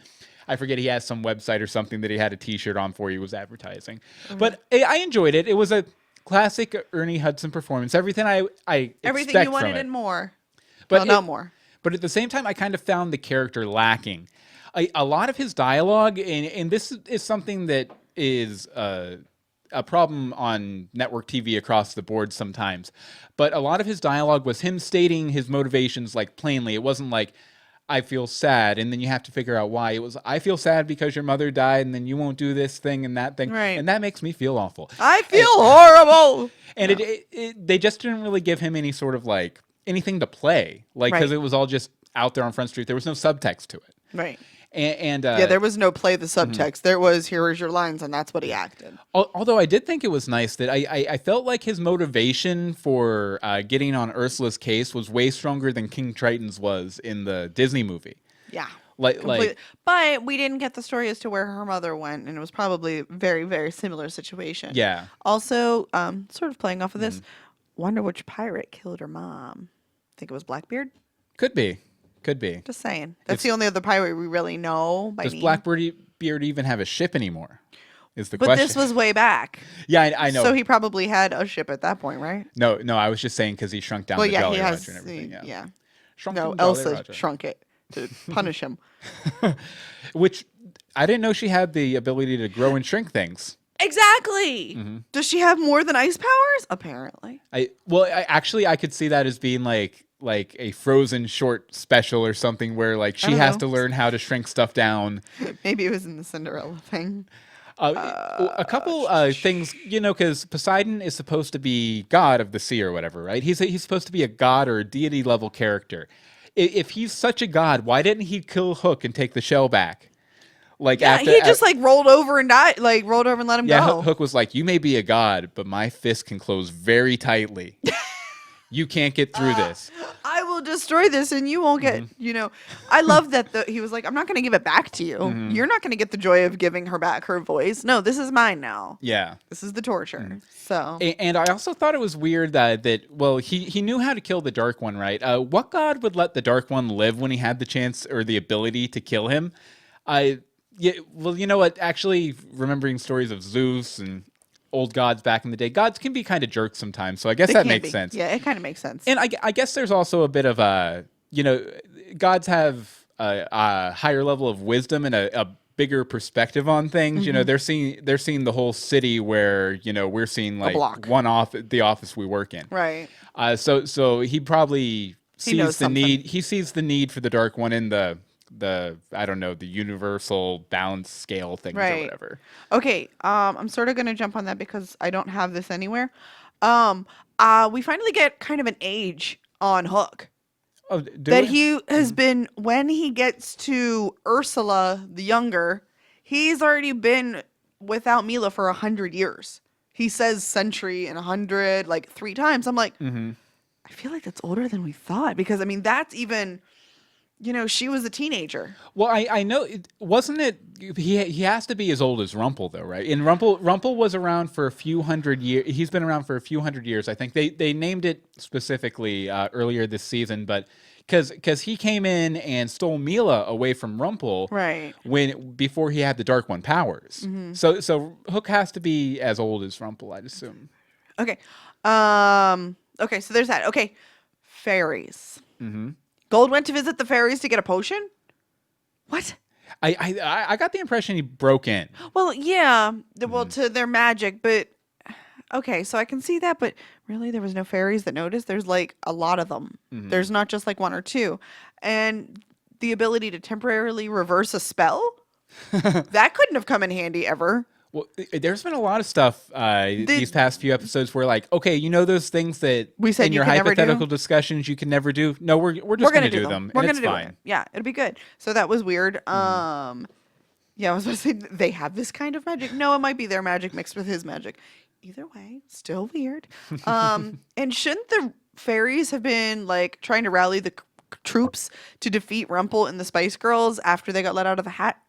I forget, he has some website or something that he had a T-shirt on for he was advertising. But I enjoyed it. It was a classic Ernie Hudson performance. Everything everything you wanted and more. But no more. But at the same time, I kind of found the character lacking. A lot of his dialogue, and this is something that is a problem on network TV across the board sometimes. But a lot of his dialogue was him stating his motivations like plainly. It wasn't like, I feel sad, and then you have to figure out why. It was, I feel sad because your mother died, and then you won't do this thing and that thing. Right. And that makes me feel awful. I feel horrible. And they just didn't really give him any sort of like anything to play. Like, because it was all just out there on Front Street. There was no subtext to it. Right. And there was no play the subtext. There was, here is your lines, and that's what he acted. Although I did think it was nice that I felt like his motivation for getting on Ursula's case was way stronger than King Triton's was in the Disney movie. Yeah. Like, but we didn't get the story as to where her mother went, and it was probably a very, very similar situation. Yeah. Also, sort of playing off of this, wonder which pirate killed her mom. Think it was Blackbeard? Could be. Just saying. That's the only other pirate we really know by name. Does Blackbeard even have a ship anymore? Is the question. But this was way back. Yeah, I know. So he probably had a ship at that point, right? No, I was just saying because he shrunk down the Jolly Roger and everything. Yeah. Elsa shrunk it to punish him. Which I didn't know she had the ability to grow and shrink things. Exactly. Does she have more than ice powers? Apparently. I could see that as being like a Frozen short special or something where like she has to learn how to shrink stuff down. Maybe it was in the Cinderella thing. A couple things, because Poseidon is supposed to be god of the sea or whatever, right? He's supposed to be a god or a deity level character. If he's such a god, why didn't he kill Hook and take the shell back? Like he just like rolled over and died, like rolled over and let him go. Yeah, Hook was like, you may be a god, but my fist can close very tightly. You can't get through this. I will destroy this and you won't get, I love that he was like, I'm not going to give it back to you. You're not going to get the joy of giving her back her voice. No, this is mine now. Yeah. This is the torture. So. And I also thought it was weird that he knew how to kill the Dark One, right? What god would let the Dark One live when he had the chance or the ability to kill him? Yeah, well, you know what? Actually, remembering stories of Zeus and old gods back in the day, gods can be kind of jerks sometimes. So I guess that makes sense. Yeah, it kind of makes sense. And I guess there's also a bit of gods have a higher level of wisdom and a bigger perspective on things. They're seeing the whole city where we're seing like the office we work in. Right. So he probably sees the need. He sees the need for the Dark One in the I don't know, the universal balance scale things or whatever. Okay, I'm sort of going to jump on that because I don't have this anywhere. We finally get kind of an age on Hook. Oh, he has been, when he gets to Ursula the younger, he's already been without Mila for 100 years. He says century and 100 like 3 times. I'm like, I feel like that's older than we thought because I mean that's even. She was a teenager. Well, I know, wasn't it? He has to be as old as Rumple, though, right? And Rumple was around for a few hundred years. He's been around for a few hundred years. I think they named it specifically earlier this season, but because he came in and stole Mila away from Rumple, right? Before he had the Dark One powers. So Hook has to be as old as Rumple, I'd assume. Okay. Okay. So there's that. Okay. Fairies. Gold went to visit the fairies to get a potion? What? I got the impression he broke in. Well, yeah. Well, to their magic, but... Okay, so I can see that, but really there was no fairies that noticed? There's like a lot of them. There's not just like 1 or 2. And the ability to temporarily reverse a spell? That couldn't have come in handy ever. Well, there's been a lot of stuff these past few episodes where, like, okay, those things that we said in your hypothetical discussions you can never do. No, we're just going to do them. We're going to do it. Yeah, it'll be good. So that was weird. Yeah, I was about to say they have this kind of magic. No, it might be their magic mixed with his magic. Either way, still weird. And shouldn't the fairies have been like trying to rally the troops to defeat Rumple and the Spice Girls after they got let out of the hat?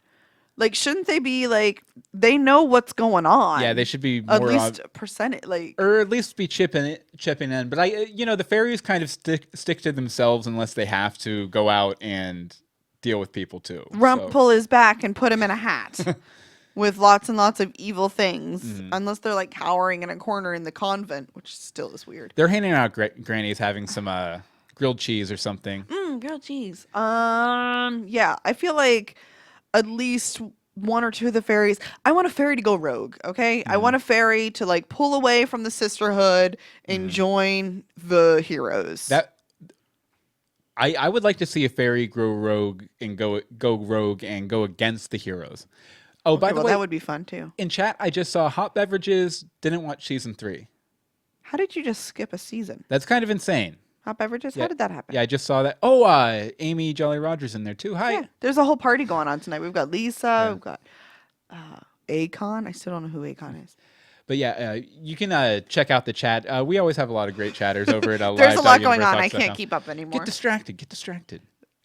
Like, shouldn't they be like, they know what's going on? Yeah, they should be more at least percentage, like, or at least be chipping in. But the fairies kind of stick to themselves unless they have to go out and deal with people too. Rumple is back and put him in a hat with lots and lots of evil things, unless they're like cowering in a corner in the convent, which still is weird. They're handing out grannies having some grilled cheese or something. Grilled cheese. Yeah, I feel like at least one or two of the fairies. I want a fairy to go rogue, okay? I want a fairy to like pull away from the sisterhood and join the heroes. I would like to see a fairy go rogue and go rogue and go against the heroes. Oh, by the way, that would be fun too. In chat, I just saw hot beverages. Didn't watch season 3. How did you just skip a season? That's kind of insane. Hot beverages? Yeah. How did that happen? Yeah, I just saw that. Oh, Amy Jolly Rogers in there too. Hi. Yeah, there's a whole party going on tonight. We've got Lisa. We've got Akon. I still don't know who Akon is. But yeah, you can check out the chat. We always have a lot of great chatters over at There's a lot going on. I can't keep up anymore. Get distracted.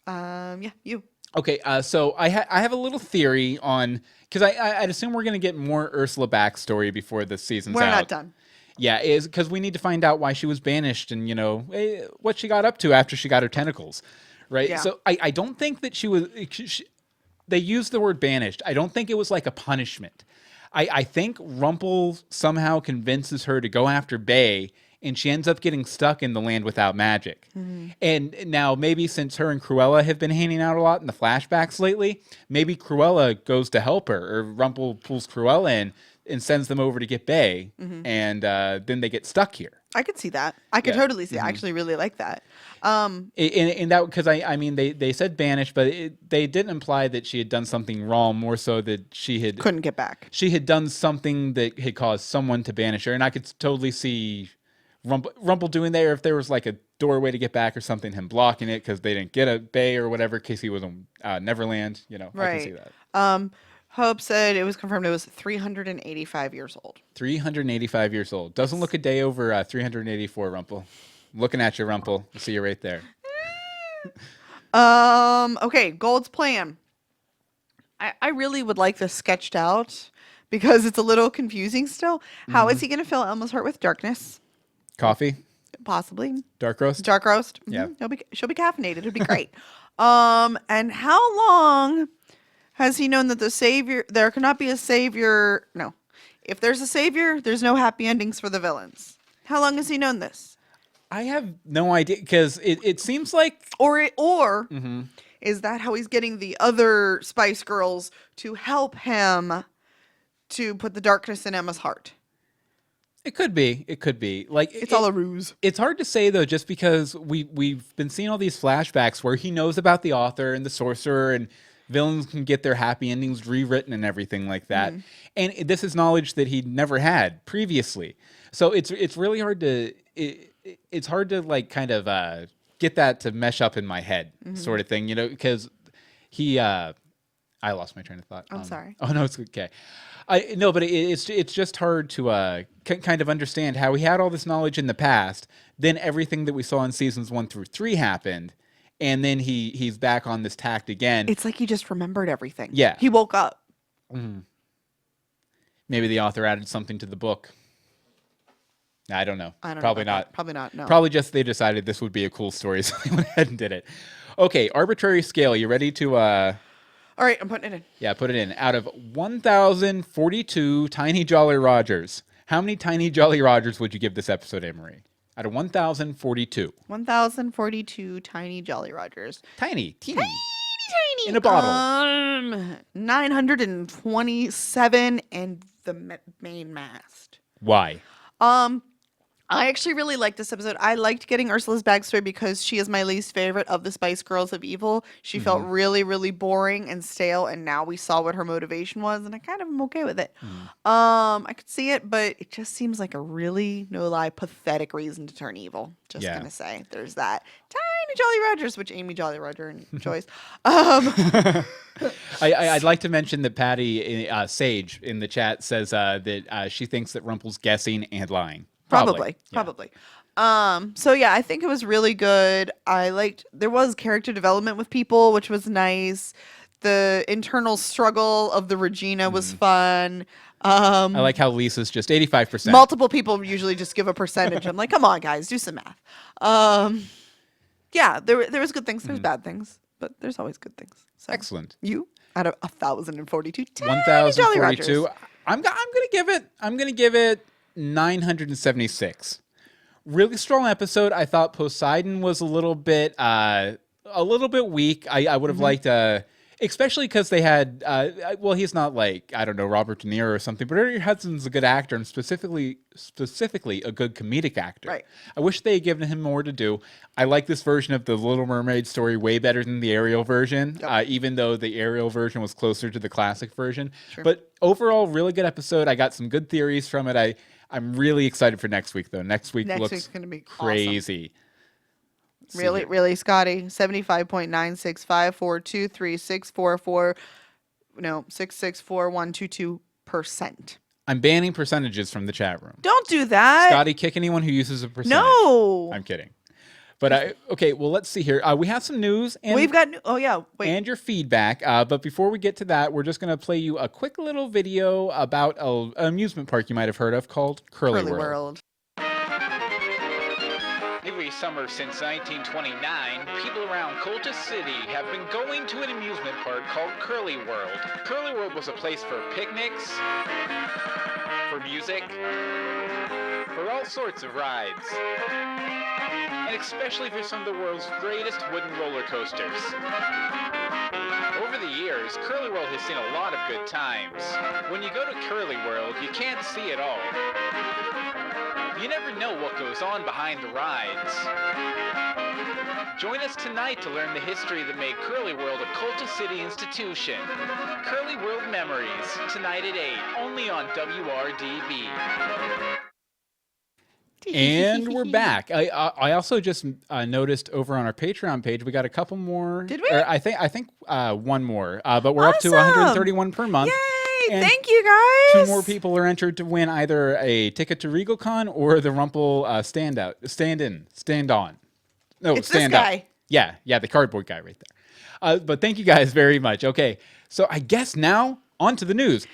Yeah, you. Okay, so I have a little theory on, because I'd assume we're going to get more Ursula backstory before the season's out. We're not done. Yeah, is because we need to find out why she was banished and, what she got up to after she got her tentacles, right? Yeah. So I don't think that she was... they used the word banished. I don't think it was like a punishment. I think Rumple somehow convinces her to go after Bae, and she ends up getting stuck in the land without magic. And now maybe since her and Cruella have been hanging out a lot in the flashbacks lately, maybe Cruella goes to help her, or Rumple pulls Cruella in and sends them over to get Bae, and then they get stuck here. I could see that. I could totally see. I actually really like that. In that, because I mean, they said banished, but they didn't imply that she had done something wrong. More so that she couldn't get back. She had done something that had caused someone to banish her, and I could totally see Rumple doing that. Or if there was like a doorway to get back or something, him blocking it because they didn't get a Bae or whatever, in case he was on Neverland. Right. I can see that. Hope said it was confirmed it was 385 years old. 385 years old. Doesn't look a day over 384, Rumple. Looking at you, Rumple. I see you right there. Okay, Gold's plan. I really would like this sketched out because it's a little confusing still. How is he going to fill Elma's heart with darkness? Coffee? Possibly. Dark roast? Dark roast. Yeah. She'll be caffeinated. It'll be great. And how long has he known that there cannot be a savior? No. If there's a savior, there's no happy endings for the villains. How long has he known this? I have no idea, because it seems like... Or is that how he's getting the other Spice Girls to help him to put the darkness in Emma's heart? It could be. Like it's all a ruse. It's hard to say, though, just because we've been seeing all these flashbacks where he knows about the author and the sorcerer, and villains can get their happy endings rewritten and everything like that. And this is knowledge that he never had previously. So it's really hard to... It's hard to like kind of get that to mesh up in my head, sort of thing, because he I lost my train of thought. I'm sorry. Oh no, it's okay. No, but it's just hard to kind of understand how he had all this knowledge in the past, then everything that we saw in seasons 1 through 3 happened, and then he's back on this tact again. It's like he just remembered everything. Yeah, he woke up. Maybe the author added something to the book. I don't know. Probably not. Probably not. No. Probably just they decided this would be a cool story, so they went ahead and did it. Okay, arbitrary scale. You ready to... All right, I'm putting it in. Yeah, put it in. Out of 1,042 Tiny Jolly Rogers, how many Tiny Jolly Rogers would you give this episode, Anne-Marie? Out of 1,042. 1,042 Tiny Jolly Rogers. Teeny. Tiny. In a bottle. 927 and the main mast. Why? I actually really liked this episode. I liked getting Ursula's backstory because she is my least favorite of the Spice Girls of Evil. She felt really, really boring and stale, and now we saw what her motivation was, and I kind of am okay with it. I could see it, but it just seems like a really, no lie, pathetic reason to turn evil. Just gonna say. There's that. Tiny Jolly Rogers, which Amy Jolly Roger enjoys. I'd like to mention that Patty Sage in the chat says that she thinks that Rumple's guessing and lying. Probably. So yeah, I think it was really good. There was character development with people, which was nice. The internal struggle of the Regina was fun. I like how Lisa's just 85%. Multiple people usually just give a percentage. I'm like, come on, guys, do some math. Yeah, there was good things. There's bad things, but there's always good things. So, excellent. You out of 1,042, 1,042. I'm gonna give it 976. Really strong episode. I thought Poseidon was a little bit weak. I would have liked especially because they had well, he's not like, I don't know, Robert De Niro or something, but Ernie Hudson's a good actor, and specifically a good comedic actor. Right. I wish they had given him more to do. I like this version of the Little Mermaid story way better than the Ariel version, even though the Ariel version was closer to the classic version. Sure. But overall, really good episode. I got some good theories from it. I'm really excited for next week, though. Next week looks gonna be crazy. Awesome. Really, Scotty. 75.965423644. No, 664,122%. I'm banning percentages from the chat room. Don't do that. Scotty, kick anyone who uses a percentage. No. I'm kidding. But okay, well, let's see here. We have some news. And we've got and your feedback. But before we get to that, we're just going to play you a quick little video about an amusement park you might have heard of called Curly World. Every summer since 1929, people around Cultus City have been going to an amusement park called Curly World. Curly World was a place for picnics, for music, for all sorts of rides, and especially for some of the world's greatest wooden roller coasters. Over the years, Curly World has seen a lot of good times. When you go to Curly World, you can't see it all. You never know what goes on behind the rides. Join us tonight to learn the history that made Curly World a Cultus City institution. Curly World Memories, tonight at 8, only on WRDB. And we're back. I also just noticed over on our Patreon page we got a couple more. Did we? I think one more. But we're up to 131 per month. Yay! And thank you, guys. 2 more people are entered to win either a ticket to RegalCon or the Rumple stand on. No, it's stand this up. guy. Yeah, the cardboard guy right there. But thank you guys very much. Okay, so I guess now on to the news.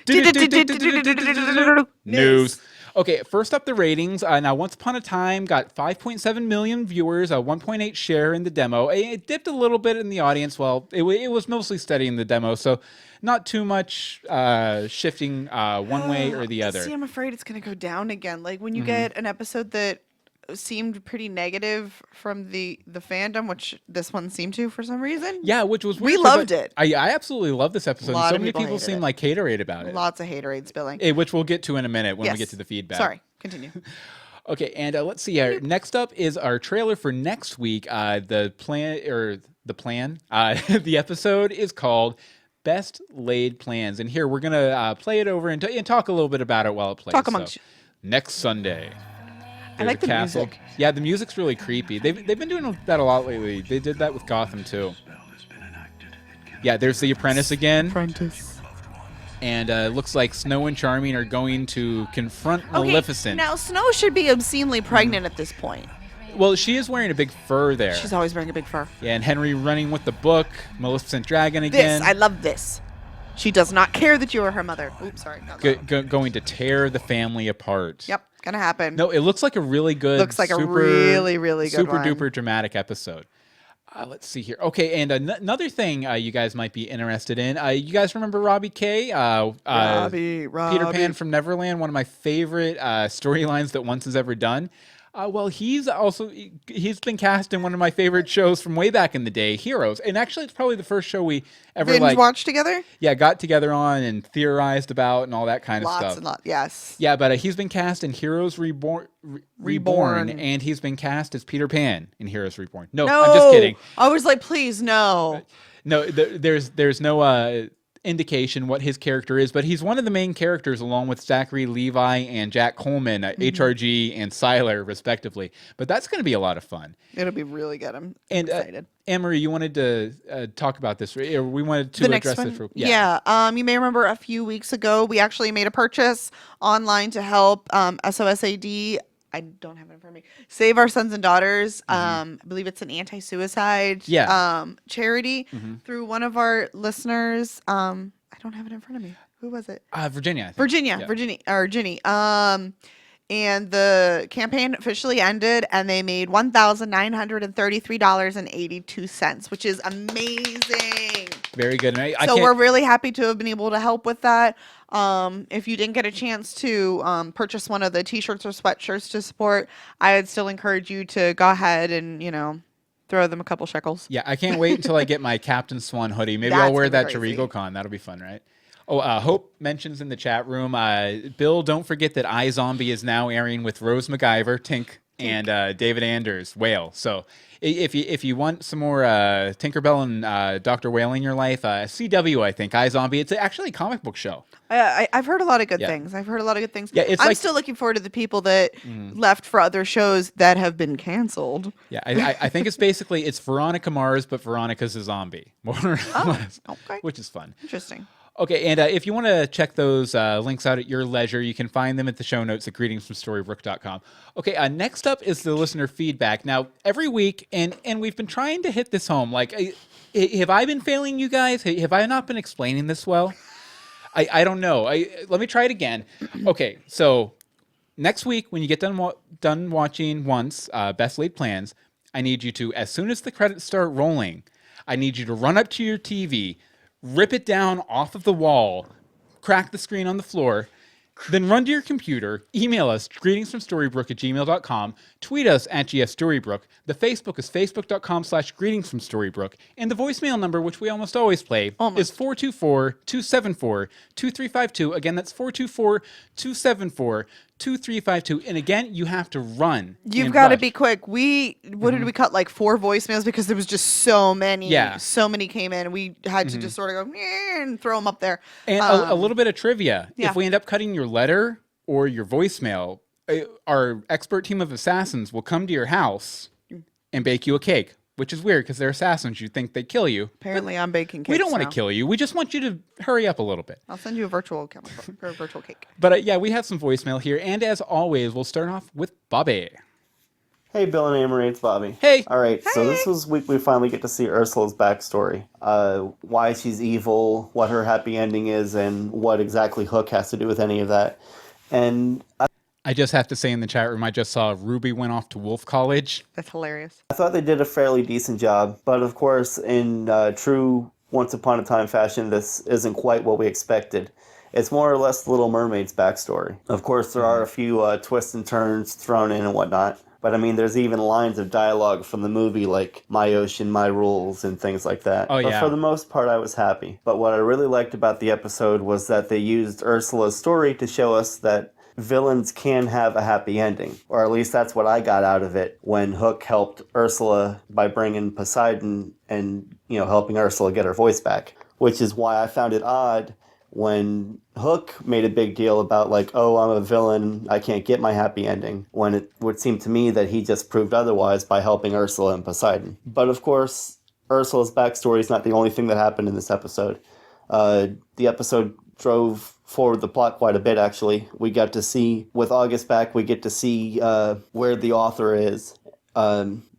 News. Okay, first up the ratings. Now, Once Upon a Time got 5.7 million viewers, a 1.8 share in the demo. It dipped a little bit in the audience. Well, it was mostly steady in the demo, so not too much shifting one way or the other. See, I'm afraid it's going to go down again. Like when you get an episode that seemed pretty negative from the fandom, which this one seemed to for some reason. Yeah, which was weird. We loved it. I absolutely love this episode. So many people seem like haterade about it. Lots of haterade spilling. Which we'll get to in a minute when we get to the feedback. Sorry, continue. Okay, and let's see here. Next up is our trailer for next week. The episode is called Best Laid Plans. And here we're going to play it over and talk a little bit about it while it plays. Talk amongst you. Next Sunday. I like the music. Yeah, the music's really creepy. They've been doing that a lot lately. They did that with Gotham too. Yeah, there's the Apprentice again. And it looks like Snow and Charming are going to confront Maleficent. Now, Snow should be obscenely pregnant at this point. Well, she is wearing a big fur there. She's always wearing a big fur. Yeah, and Henry running with the book. Maleficent Dragon again. I love this. She does not care that you are her mother. Oops, sorry. Going to tear the family apart. Yep, gonna happen. No, it looks like a really good. Looks like a really, really good super duper dramatic episode. Let's see here. Okay, and another thing you guys might be interested in. You guys remember Robbie K? Robbie. Peter Pan from Neverland, one of my favorite storylines that Once has ever done. Well, he's been cast in one of my favorite shows from way back in the day, Heroes. And actually, it's probably the first show we ever watched together. Yeah, got together on and theorized about and all that kind of stuff. Lots and lots, yes. Yeah, but he's been cast in Heroes Reborn, and he's been cast as Peter Pan in Heroes Reborn. No, I'm just kidding. I was like, please, no. No, there's no indication what his character is, but he's one of the main characters along with Zachary Levi and Jack Coleman, HRG and Siler, respectively. But that's going to be a lot of fun. It'll be really good. I'm excited. Anne-Marie, you wanted to talk about this, or we wanted to address this. Yeah. You may remember a few weeks ago, we actually made a purchase online to help SOSAD. I don't have it in front of me. Save Our Sons and Daughters. I believe it's an anti-suicide charity through one of our listeners. I don't have it in front of me. Who was it? Virginia. I think. Virginia, or Ginny. And the campaign officially ended, and they made $1,933.82, which is amazing. Very good. And so we're really happy to have been able to help with that. If you didn't get a chance to purchase one of the T-shirts or sweatshirts to support, I would still encourage you to go ahead and, throw them a couple shekels. Yeah, I can't wait until I get my Captain Swan hoodie. Maybe I'll wear that to RegalCon. That'll be fun, right? Oh, Hope mentions in the chat room, Bill, don't forget that iZombie is now airing with Rose McIver, Tink, and David Anders, Whale. So if you want some more Tinkerbell and Dr. Whale in your life, CW, I think, iZombie, it's actually a comic book show. I've heard a lot of good things. Yeah, I'm still looking forward to the people that left for other shows that have been canceled. Yeah, I think it's Veronica Mars, but Veronica's a zombie, more or less, okay. Which is fun. Interesting. Okay, and if you want to check those links out at your leisure, you can find them at the show notes at greetingsfromstorybrooke.com. Okay, next up is the listener feedback. Now, every week, and we've been trying to hit this home. Like, have I been failing you guys? Have I not been explaining this well? I don't know. Let me try it again. Okay, so next week, when you get done watching once Best Laid Plans, I need you to, as soon as the credits start rolling, I need you to run up to your TV, rip it down off of the wall, crack the screen on the floor, then run to your computer, email us, greetingsfromstorybrooke@gmail.com, tweet us at GFStorybrooke, the Facebook is facebook.com/greetingsfromstorybrooke, and the voicemail number, which we almost always play, is 424-274-2352. Again, that's 424-274-2352. And again, you have to run. You've got to be quick. What did we cut? Like 4 voicemails because there was just so many. Yeah. So many came in. We had to just sort of go and throw them up there. And a little bit of trivia. Yeah. If we end up cutting your letter or your voicemail, our expert team of assassins will come to your house and bake you a cake. Which is weird because they're assassins. You'd think they'd kill you. Apparently, I'm baking cakes. We don't want to kill you. We just want you to hurry up a little bit. I'll send you a virtual cake. But yeah, we have some voicemail here. And as always, we'll start off with Bobby. Hey, Bill and Amory, it's Bobby. Hey. All right, so this was week we finally get to see Ursula's backstory. Why she's evil, what her happy ending is, and what exactly Hook has to do with any of that. And I just have to say in the chat room, I just saw Ruby went off to Wolf College. That's hilarious. I thought they did a fairly decent job, but of course, in true Once Upon a Time fashion, this isn't quite what we expected. It's more or less Little Mermaid's backstory. Of course, there are a few twists and turns thrown in and whatnot, but I mean, there's even lines of dialogue from the movie like My Ocean, My Rules, and things like that. Oh, but yeah. for the most part, I was happy. But what I really liked about the episode was that they used Ursula's story to show us that villains can have a happy ending, or at least that's what I got out of it when Hook helped Ursula by bringing Poseidon and, helping Ursula get her voice back, which is why I found it odd when Hook made a big deal about like, oh, I'm a villain, I can't get my happy ending, when it would seem to me that he just proved otherwise by helping Ursula and Poseidon. But of course, Ursula's backstory is not the only thing that happened in this episode. The episode drove forward the plot quite a bit, actually. We got to see, with August back, we get to see where the author is.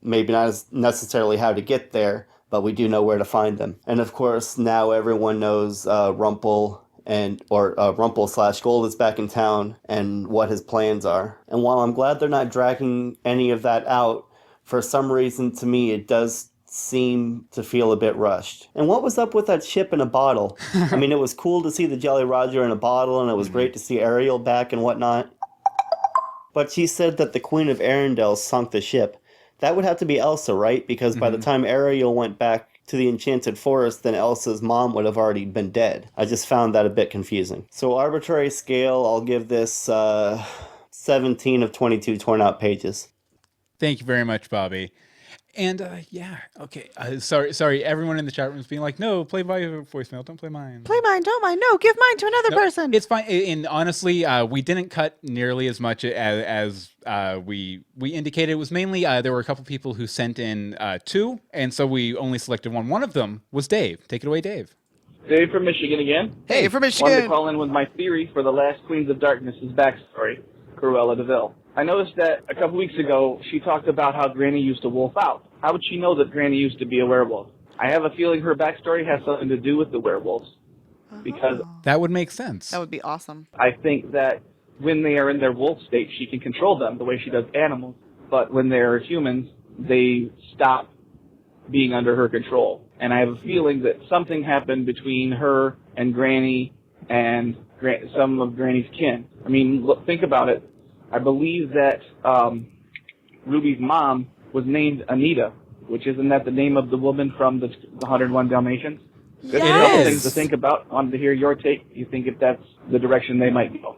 Maybe not necessarily how to get there, but we do know where to find them. And of course, now everyone knows Rumple Rumple/Gold is back in town and what his plans are. And while I'm glad they're not dragging any of that out, for some reason to me it does seem to feel a bit rushed. And what was up with that ship in a bottle? I mean, it was cool to see the Jolly Roger in a bottle, and it was great to see Ariel back and whatnot. But she said that the Queen of Arendelle sunk the ship. That would have to be Elsa, right? Because by the time Ariel went back to the Enchanted Forest, then Elsa's mom would have already been dead. I just found that a bit confusing. So arbitrary scale, I'll give this 17 of 22 torn out pages. Thank you very much, Bobby. And okay. Sorry. Everyone in the chat room is being like, "No, play my voicemail. Don't play mine. Play mine. Don't mine. No, give mine to another person." It's fine. And honestly, we didn't cut nearly as much as we indicated. It was mainly there were a couple people who sent in 2, and so we only selected one. One of them was Dave. Take it away, Dave. Dave from Michigan again. Hey, from Michigan. Wanted to call in with my theory for the last Queens of Darkness' backstory, Cruella de Vil. I noticed that a couple weeks ago she talked about how Granny used to wolf out. How would she know that Granny used to be a werewolf? I have a feeling her backstory has something to do with the werewolves. Because that would make sense. That would be awesome. I think that when they are in their wolf state, she can control them the way she does animals. But when they're humans, they stop being under her control. And I have a feeling that something happened between her and Granny and some of Granny's kin. I mean, look, think about it. I believe that Ruby's mom was named Anita, which isn't that the name of the woman from the 101 Dalmatians? Just a couple things to think about. Wanted to hear your take. You think if that's the direction they might go?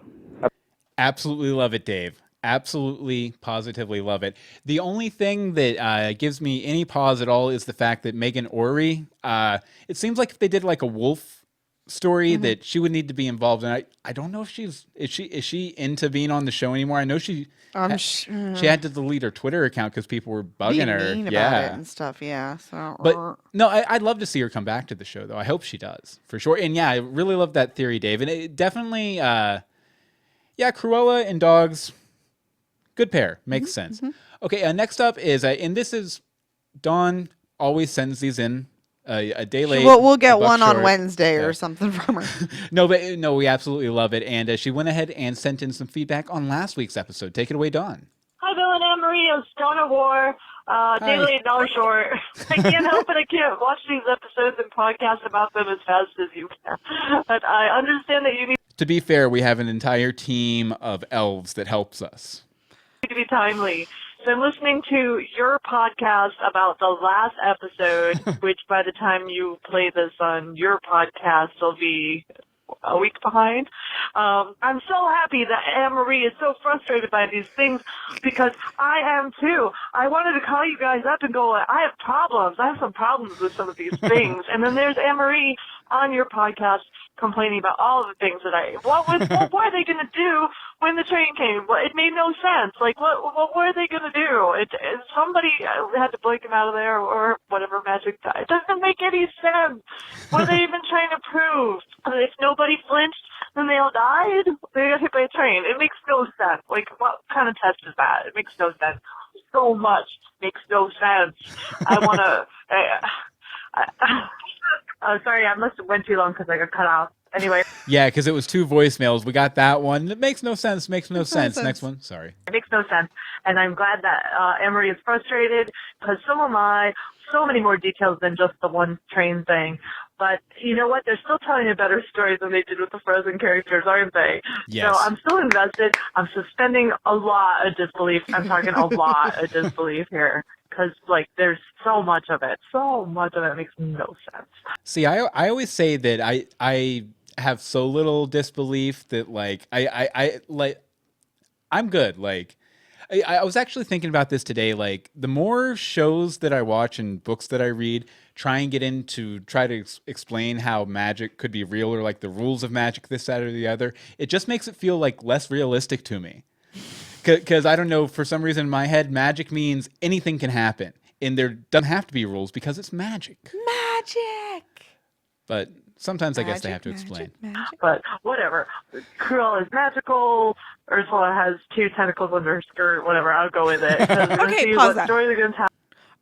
Absolutely love it, Dave. Absolutely, positively love it. The only thing that gives me any pause at all is the fact that Megan Ory, it seems like if they did like a wolf story that she would need to be involved in. I don't know if is she into being on the show anymore. I know she had to delete her Twitter account because people were bugging her. Mean about it and stuff. Yeah. So, but no, I'd love to see her come back to the show though. I hope she does for sure. And yeah, I really love that theory, Dave. And it definitely, Cruella and dogs, good pair, makes sense. Okay, next up is, and this is Dawn always sends these in. A day late. We'll get one on Wednesday or something from her. No, we absolutely love it. And she went ahead and sent in some feedback on last week's episode. Take it away, Dawn. Hi, Bill and Anne-Marie. It's Dawn of War. Day late, dollar short. I can't help it. I can't watch these episodes and podcast about them as fast as you can. But I understand that you need to be fair, we have an entire team of elves that helps us. To be timely. So I'm listening to your podcast about the last episode, which by the time you play this on your podcast will be a week behind. I'm so happy that Anne-Marie is so frustrated by these things because I am too. I wanted to call you guys up and go, I have problems. I have some problems with some of these things. And then there's Anne-Marie on your podcast complaining about all of the things that what were they going to do when the train came? Well, it made no sense. Like, what were they going to do? Somebody had to blink him out of there or whatever magic. It doesn't make any sense. What are they even trying to prove? If nobody flinched, then they all died? They got hit by a train. It makes no sense. Like, what kind of test is that? It makes no sense. So much makes no sense. I want to... sorry, I must have went too long because I got cut off. Anyway. Yeah, because it was 2 voicemails. We got that one. It makes no sense. Makes no sense. Next one. Sorry. It makes no sense. And I'm glad that Anne-Marie is frustrated because so am I. So many more details than just the one train thing. But you know what? They're still telling a better story than they did with the Frozen characters, aren't they? Yes. So I'm still invested. I'm suspending a lot of disbelief. I'm talking a lot of disbelief here. Because, there's so much of it. So much of it makes no sense. See, I always say that I have so little disbelief that, I'm good. I was actually thinking about this today. The more shows that I watch and books that I read try to explain how magic could be real or, the rules of magic, this, that, or the other, it just makes it feel, less realistic to me. Because I don't know, for some reason in my head, magic means anything can happen. And there doesn't have to be rules because it's magic. Magic! But sometimes I guess they have to explain. Magic. But whatever. Cruella is magical. Ursula has 2 tentacles under her skirt. Whatever, I'll go with it. Okay, pause that. Story they're going to tell.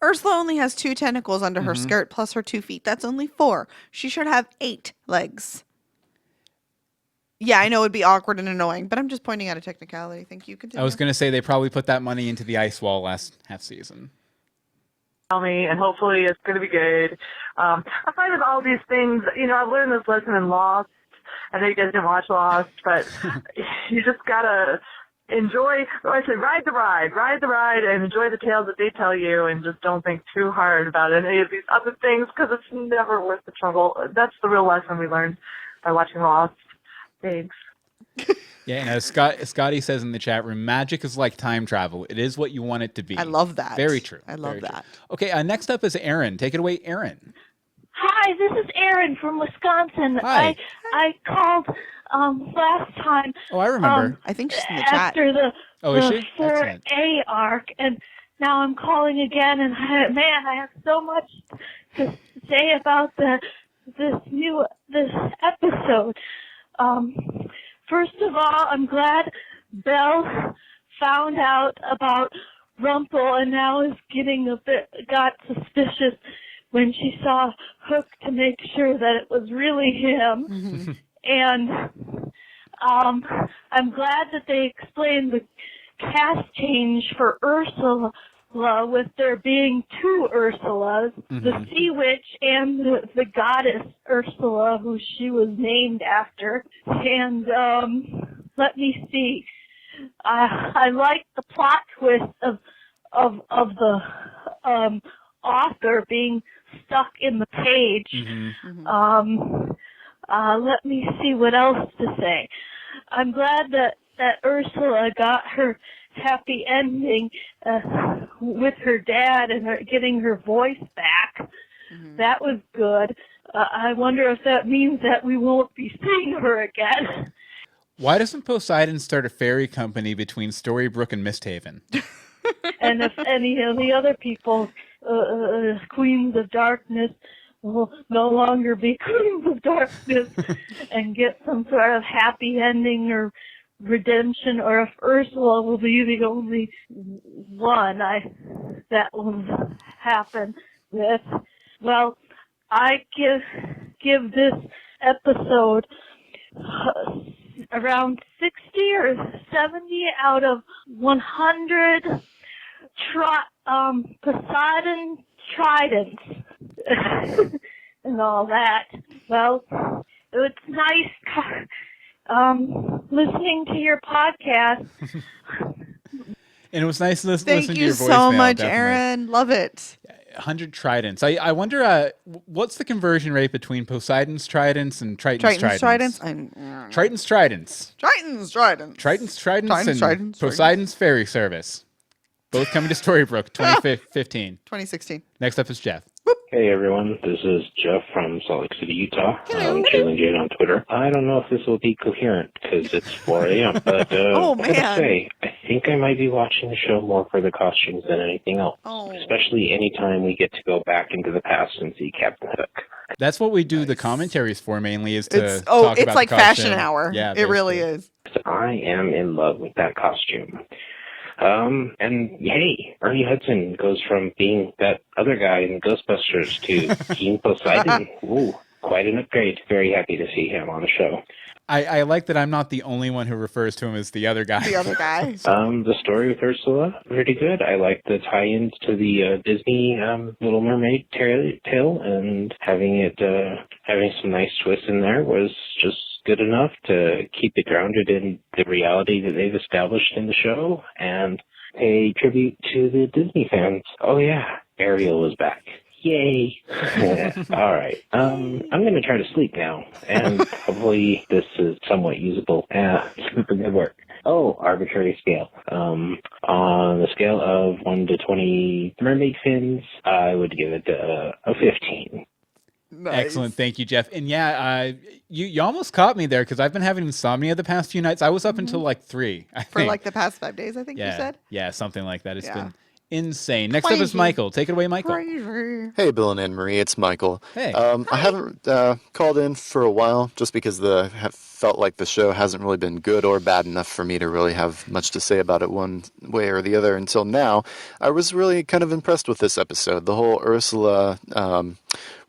Ursula only has 2 tentacles under her skirt plus her 2 feet. That's only 4. She should have 8 legs. Yeah, I know it'd be awkward and annoying, but I'm just pointing out a technicality. Thank you. Continue. I was going to say they probably put that money into the ice wall last half season. Tell me, and hopefully it's going to be good. I find with all these things, I've learned this lesson in Lost. I know you guys didn't watch Lost, but you just got to enjoy, ride the ride, and enjoy the tales that they tell you, and just don't think too hard about any of these other things, because it's never worth the trouble. That's the real lesson we learned by watching Lost. Thanks. Yeah, and as Scotty says in the chat room, magic is like time travel. It is what you want it to be. I love that. Very true. I love that. True. Okay, next up is Erin. Take it away, Erin. Hi, this is Erin from Wisconsin. Hi. I called last time. Oh, I remember. I think she's in the chat. After the is she? 4A arc, and now I'm calling again, and I have so much to say about this episode. First of all, I'm glad Belle found out about Rumple and now is got suspicious when she saw Hook to make sure that it was really him. Mm-hmm. And I'm glad that they explained the cast change for Ursula with there being two Ursulas, the Sea Witch and the goddess Ursula, who she was named after. And let me see. I like the plot twist of the author being stuck in the page. Let me see what else to say. I'm glad that Ursula got her happy ending with her dad and getting her voice back. That was good. I wonder if that means that we won't be seeing her again. Why doesn't Poseidon start a fairy company between Storybrooke and Misthaven? And if any of the other people, Queens of Darkness, will no longer be Queens of Darkness and get some sort of happy ending or redemption, or if Ursula will be the only one that will happen with. Well, I give this episode around 60 or 70 out of 100 Poseidon tridents and all that. Well, it's nice listening to your podcast. And it was nice listening to your voicemail. Thank you so much, Aaron. Love it. 100 tridents. I wonder, what's the conversion rate between Poseidon's tridents and Triton's tridents? Triton's tridents. And Poseidon's ferry service. Both coming to Storybrooke, 2015. 2016. Next up is Jeff. Hey everyone, this is Jeff from Salt Lake City, Utah. I'm Jalen Jade on Twitter. I don't know if this will be coherent because it's 4 a.m., but oh, man. I gotta say, I think I might be watching the show more for the costumes than anything else. Especially anytime we get to go back into the past and see Captain Hook. That's what we do the commentaries for mainly, is to talk about it's like the costume. Fashion Hour. Yeah, it really is. I am in love with that costume. And hey, Ernie Hudson goes from being that other guy in Ghostbusters to King Poseidon. Ooh, quite an upgrade. Very happy to see him on the show. I like that I'm not the only one who refers to him as the other guy. The other guy. The story with Ursula, pretty good. I like the tie-ins to the Disney Little Mermaid tale, and having some nice twists in there was just good enough to keep it grounded in the reality that they've established in the show, and pay tribute to the Disney fans. Oh yeah, Ariel is back. Yay. All right. I'm going to try to sleep now, and hopefully this is somewhat usable. Super good work. Oh, arbitrary scale. On the scale of 1 to 20 mermaid fins, I would give it a 15. Nice. Excellent. Thank you, Jeff. And yeah, you almost caught me there because I've been having insomnia the past few nights. I was up until like 3. For like the past 5 days, I think you said? Yeah, something like that. It's been insane. Next up is Michael. Take it away, Michael. Crazy. Hey, Bill and Anne-Marie. It's Michael. Hey. I haven't called in for a while just because felt like the show hasn't really been good or bad enough for me to really have much to say about it one way or the other until now. I was really kind of impressed with this episode. The whole Ursula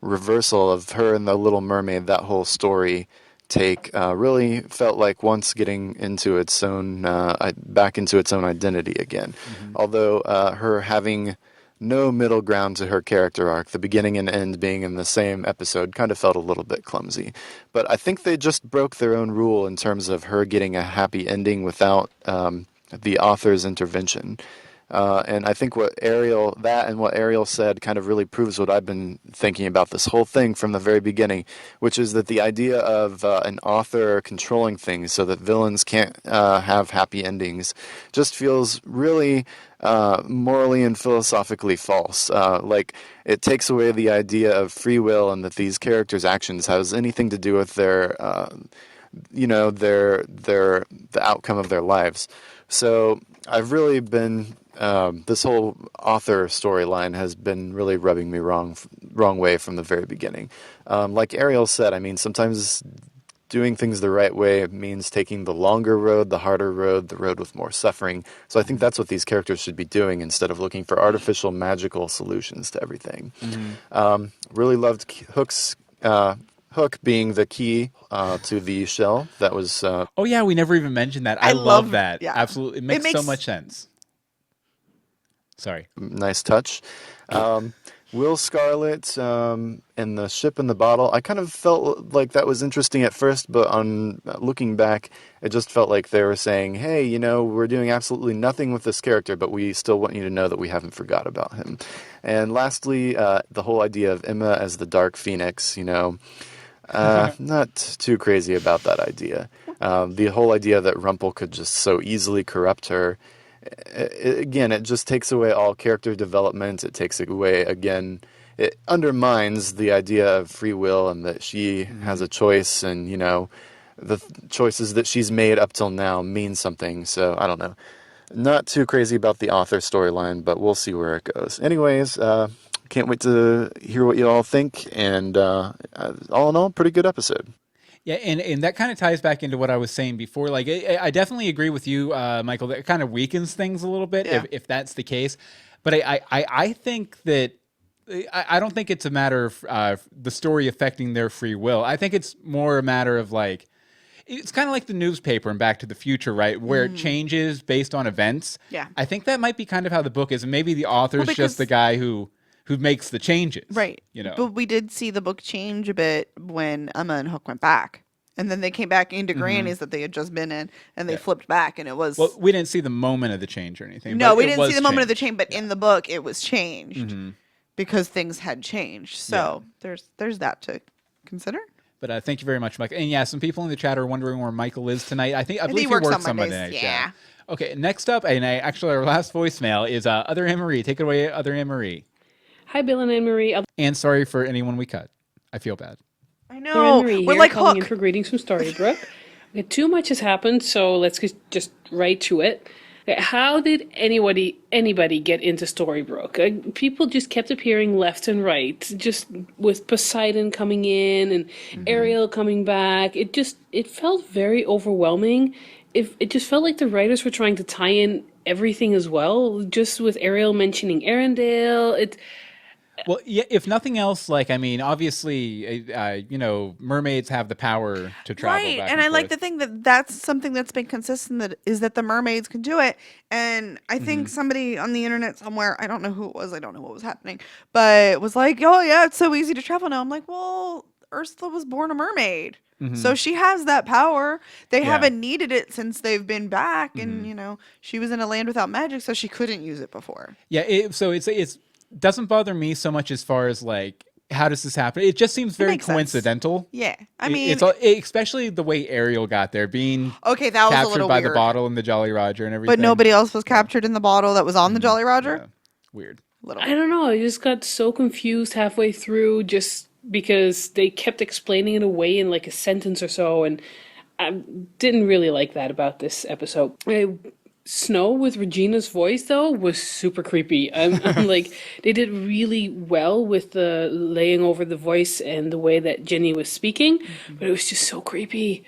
reversal of her and the Little Mermaid, that whole story take really felt like once getting into its own back into its own identity again. Although her having no middle ground to her character arc, the beginning and end being in the same episode, kind of felt a little bit clumsy. But I think they just broke their own rule in terms of her getting a happy ending without the author's intervention. And I think what Ariel said kind of really proves what I've been thinking about this whole thing from the very beginning, which is that the idea of an author controlling things so that villains can't have happy endings just feels really morally and philosophically false. Like, it takes away the idea of free will and that these characters' actions has anything to do with their, the outcome of their lives. So I've really been this whole author storyline has been really rubbing me wrong way from the very beginning. Like Ariel said, I mean, sometimes doing things the right way means taking the longer road, the harder road, the road with more suffering. So I think that's what these characters should be doing instead of looking for artificial, magical solutions to everything. Really loved Hook being the key to the shell. That was... oh, yeah, we never even mentioned that. I love that. Yeah. Absolutely. It makes so much sense. Sorry. Nice touch. Will Scarlet and the ship in the bottle, I kind of felt like that was interesting at first, but on looking back, it just felt like they were saying, hey, you know, we're doing absolutely nothing with this character, but we still want you to know that we haven't forgot about him. And lastly, the whole idea of Emma as the Dark Phoenix, you know, not too crazy about that idea. The whole idea that Rumple could just so easily corrupt her, again, it just takes away all character development. It takes away, again, it undermines the idea of free will and that she has a choice, and, you know, the choices that she's made up till now mean something. So, I don't know. Not too crazy about the author storyline, but we'll see where it goes. Anyways, can't wait to hear what you all think, and all in all, pretty good episode. Yeah, and that kind of ties back into what I was saying before. Like, I definitely agree with you, Michael, that it kind of weakens things a little bit if that's the case. But I think that I don't think it's a matter of the story affecting their free will. I think it's more a matter of, like, it's kind of like the newspaper in Back to the Future, right? Where it changes based on events. Yeah. I think that might be kind of how the book is. And maybe the author's just the guy who makes the changes. Right. You know. But we did see the book change a bit when Emma and Hook went back. And then they came back into Granny's that they had just been in, and they flipped back, and it was... Well, we didn't see the moment of the change or anything. No, we didn't see the moment of the change, but in the book, it was changed because things had changed. So there's that to consider. But thank you very much, Mike. And yeah, some people in the chat are wondering where Michael is tonight. I believe he works on Mondays. Yeah. Okay, next up, and actually our last voicemail is Other Anne-Marie. Take it away, Other Anne-Marie. Hi, Bill and Anne-Marie. And sorry for anyone we cut. I feel bad. I know. We're like calling Hook. in for greetings from Storybrooke. Okay, too much has happened, so let's just right to it. Okay, how did anybody get into Storybrooke? People just kept appearing left and right, just with Poseidon coming in and Ariel coming back. It felt very overwhelming. It just felt like the writers were trying to tie in everything as well, just with Ariel mentioning Arendelle. Well, yeah, if nothing else, like, I mean, obviously, you know, mermaids have the power to travel right, back and I forth. Like to think that that's something that's been consistent, that the mermaids can do it. And I think somebody on the internet somewhere, I don't know who it was, I don't know what was happening, but was like, oh yeah, it's so easy to travel now. I'm like, well, Ursula was born a mermaid. So she has that power. They haven't needed it since they've been back, and you know, she was in a land without magic, so she couldn't use it before. Yeah, so it's doesn't bother me so much as far as, like, how does this happen? It just seems very coincidental. Sense. Yeah, I mean, it's especially the way Ariel got there, being that was captured a little by weird. the bottle and the Jolly Roger and everything. But nobody else was captured in the bottle that was on the Jolly Roger. Yeah. Weird. I don't know. I just got so confused halfway through, just because they kept explaining it away in like a sentence or so, and I didn't really like that about this episode. Snow with Regina's voice, though, was super creepy. I'm like, they did really well with the laying over the voice and the way that Jenny was speaking, but it was just so creepy.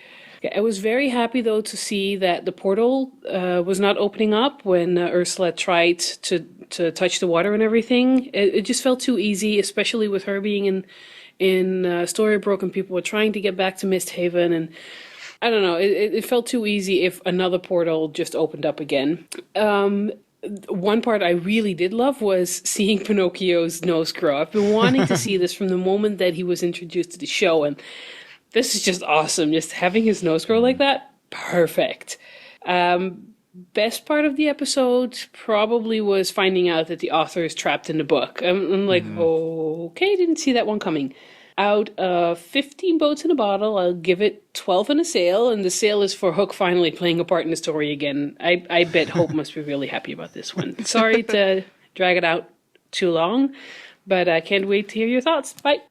I was very happy, though, to see that the portal was not opening up when Ursula tried to touch the water and everything. It just felt too easy, especially with her being in Storybrooke, and people were trying to get back to Misthaven, and I don't know, it felt too easy if another portal just opened up again. One part I really did love was seeing Pinocchio's nose grow. I've been wanting to see this from the moment that he was introduced to the show, and this is just awesome. Just having his nose grow like that, perfect. Best part of the episode probably was finding out that the author is trapped in the book. I'm like, okay, didn't see that one coming. Out of 15 boats in a bottle, I'll give it 12 in a sail, and the sail is for Hook finally playing a part in the story again. I bet Hope must be really happy about this one. Sorry to drag it out too long, but I can't wait to hear your thoughts. Bye.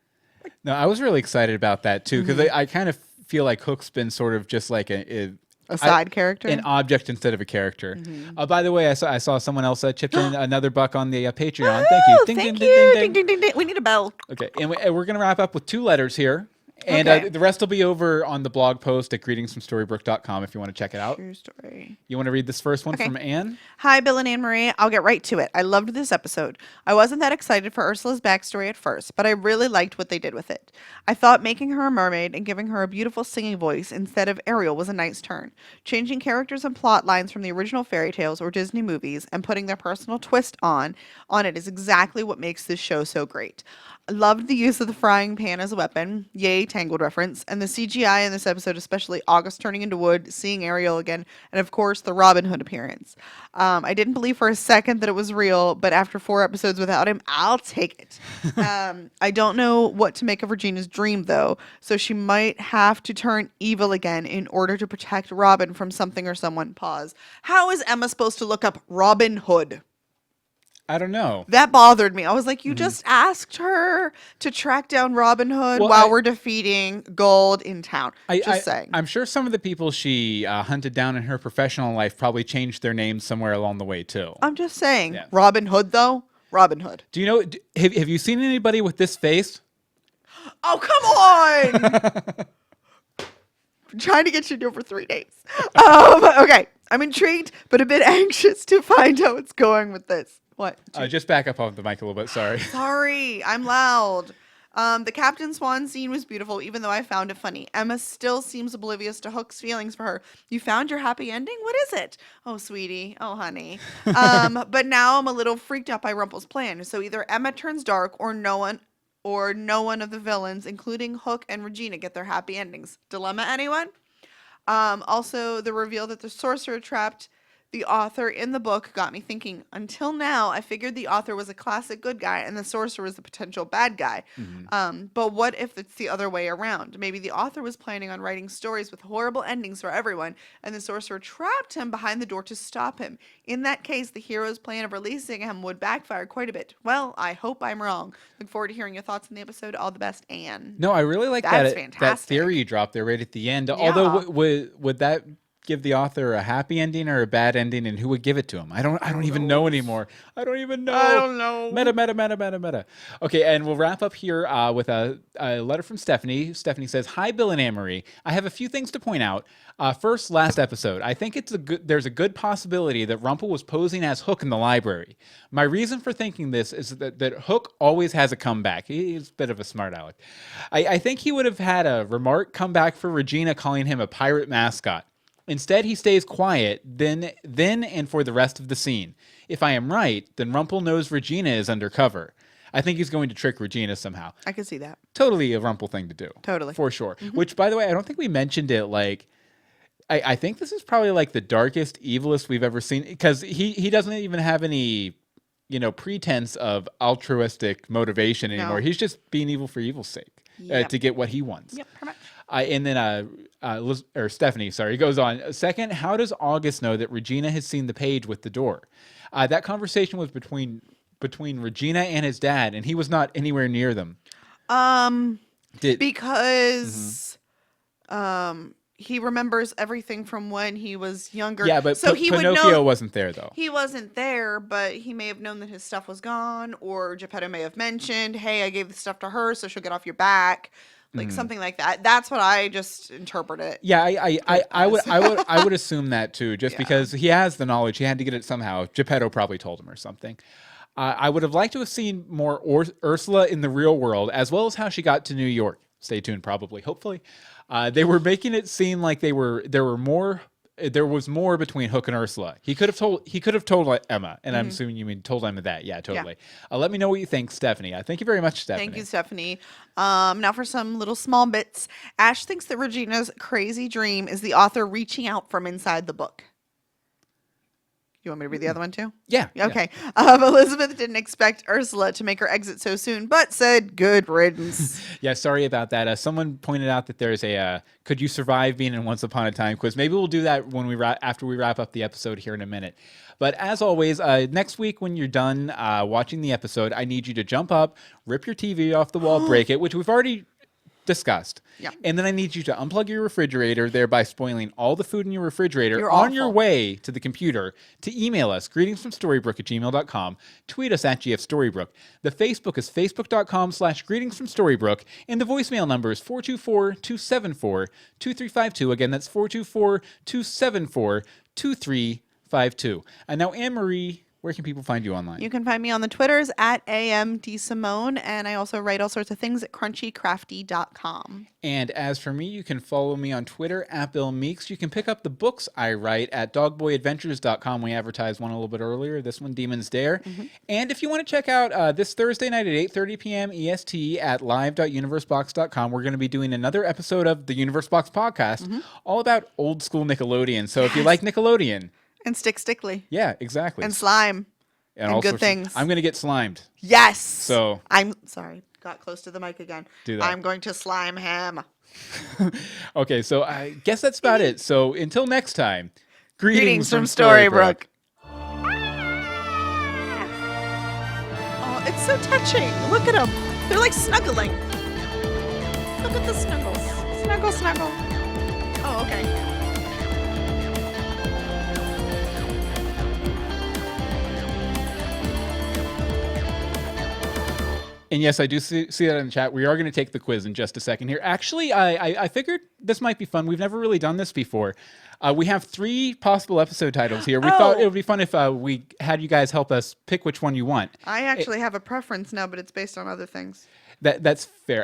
No, I was really excited about that too, because I kind of feel like Hook's been sort of just like a side character, an object instead of a character. By the way, I saw someone else chipped in another buck on the Patreon. Thank you. Thank you. Ding, ding, ding, ding. We need a bell. Okay, and we're gonna wrap up with 2 letters here, And the rest will be over on the blog post at greetingsfromstorybrooke.com if you want to check it out. True story. You want to read this first one from Anne? Hi, Bill and Anne-Marie. I'll get right to it. I loved this episode. I wasn't that excited for Ursula's backstory at first, but I really liked what they did with it. I thought making her a mermaid and giving her a beautiful singing voice instead of Ariel was a nice turn. Changing characters and plot lines from the original fairy tales or Disney movies and putting their personal twist on it is exactly what makes this show so great. I loved the use of the frying pan as a weapon. Yay, Tangled reference. And the CGI in this episode, especially August turning into wood, seeing Ariel again, and of course the Robin Hood appearance. I didn't believe for a second that it was real, but after 4 episodes without him, I'll take it. I don't know what to make of Regina's dream, though, so she might have to turn evil again in order to protect Robin from something or someone. Pause. How is Emma supposed to look up Robin Hood? I don't know. That bothered me. I was like, you just asked her to track down Robin Hood while we're defeating Gold in town. Just saying. I'm sure some of the people she hunted down in her professional life probably changed their names somewhere along the way, too. I'm just saying. Yeah. Robin Hood, though? Robin Hood. Do you know, have you seen anybody with this face? Oh, come on! I'm trying to get you to do it for 3 days. Okay. I'm intrigued, but a bit anxious to find how it's going with this. What? Just back up off the mic a little bit. Sorry. Sorry, I'm loud. The Captain Swan scene was beautiful, even though I found it funny. Emma still seems oblivious to Hook's feelings for her. You found your happy ending? What is it? Oh, sweetie. Oh, honey. But now I'm a little freaked out by Rumple's plan. So either Emma turns dark or no one of the villains, including Hook and Regina, get their happy endings. Dilemma, anyone? Also, the reveal that the sorcerer trapped the author in the book got me thinking. Until now, I figured the author was a classic good guy and the sorcerer was the potential bad guy. But what if it's the other way around? Maybe the author was planning on writing stories with horrible endings for everyone, and the sorcerer trapped him behind the door to stop him. In that case, the hero's plan of releasing him would backfire quite a bit. Well, I hope I'm wrong. Look forward to hearing your thoughts on the episode. All the best, Anne. No, I really like that theory you dropped there right at the end. Yeah. Although, would that give the author a happy ending or a bad ending, and who would give it to him? I don't even know anymore. I don't even know. I don't know. Meta. Okay, and we'll wrap up here with a letter from Stephanie. Stephanie says, "Hi, Bill and Anne-Marie. I have a few things to point out. First, last episode. I think there's a good possibility that Rumple was posing as Hook in the library. My reason for thinking this is that Hook always has a comeback. He's a bit of a smart aleck. I think he would have had a remark comeback for Regina calling him a pirate mascot. Instead, he stays quiet, then and for the rest of the scene. If I am right, then Rumple knows Regina is undercover. I think he's going to trick Regina somehow." I can see that. Totally a Rumple thing to do. Totally. For sure. Which, by the way, I don't think we mentioned it, like, I think this is probably like the darkest, evilest we've ever seen, because he doesn't even have any, pretense of altruistic motivation anymore. No. He's just being evil for evil's sake, to get what he wants. Yep, pretty much. And then Stephanie, goes on. Second, how does August know that Regina has seen the page with the door? That conversation was between Regina and his dad, and he was not anywhere near them. Because he remembers everything from when he was younger. Yeah, but so Pinocchio wasn't there, though. He wasn't there, but he may have known that his stuff was gone, or Geppetto may have mentioned, "Hey, I gave the stuff to her, so she'll get off your back." Like something like that. That's what I just interpret it. Yeah, I would assume that too, just because he has the knowledge. He had to get it somehow. Geppetto probably told him or something. I would have liked to have seen more Ursula in the real world, as well as how she got to New York. Stay tuned, probably, hopefully. They were making it seem like there was more between Hook and Ursula. He could have told Emma, and I'm assuming you mean told Emma that. Yeah, totally. Yeah. Let me know what you think, Stephanie. Thank you very much, Stephanie. Thank you, Stephanie. Now for some little small bits. Ash thinks that Regina's crazy dream is the author reaching out from inside the book. You want me to read the other one too? Yeah. Okay. Yeah. Elizabeth didn't expect Ursula to make her exit so soon, but said good riddance. Yeah, sorry about that. Someone pointed out that there's a "Could you survive being in Once Upon a Time" quiz. Maybe we'll do that when after we wrap up the episode here in a minute. But as always, next week when you're done watching the episode, I need you to jump up, rip your TV off the wall, break it, which we've already discussed. Yeah. And then I need you to unplug your refrigerator, thereby spoiling all the food in your refrigerator You're on awful. your way to the computer, to email us, greetingsfromstorybrooke@gmail.com, tweet us at GFStorybrooke. The Facebook is facebook.com/greetingsfromstorybrooke, and the voicemail number is 424-274-2352. Again, that's 424-274-2352. And now, Anne-Marie, where can people find you online? You can find me on the Twitters at DeSimone, and I also write all sorts of things at crunchycrafty.com. And as for me, you can follow me on Twitter at Bill Meeks. You can pick up the books I write at dogboyadventures.com. We advertised one a little bit earlier. This one, Demon's Dare. And if you want to check out this Thursday night at 8:30 p.m. EST at live.universebox.com, we're going to be doing another episode of the Universe Box podcast all about old school Nickelodeon. So if you like Nickelodeon... And Stickly. Yeah, exactly. And slime. And all good sorts things. I'm going to get slimed. Yes. So I'm sorry. Got close to the mic again. Do that. I'm going to slime him. Okay, so I guess that's about it. So until next time, Greetings from Storybrooke. Oh, it's so touching. Look at them. They're like snuggling. Look at the snuggles. Snuggle, snuggle. Oh, okay. And yes, I do see that in the chat. We are going to take the quiz in just a second here. Actually, I figured this might be fun. We've never really done this before. We have 3 possible episode titles here. We thought it would be fun if we had you guys help us pick which one you want. I actually have a preference now, but it's based on other things. That's fair.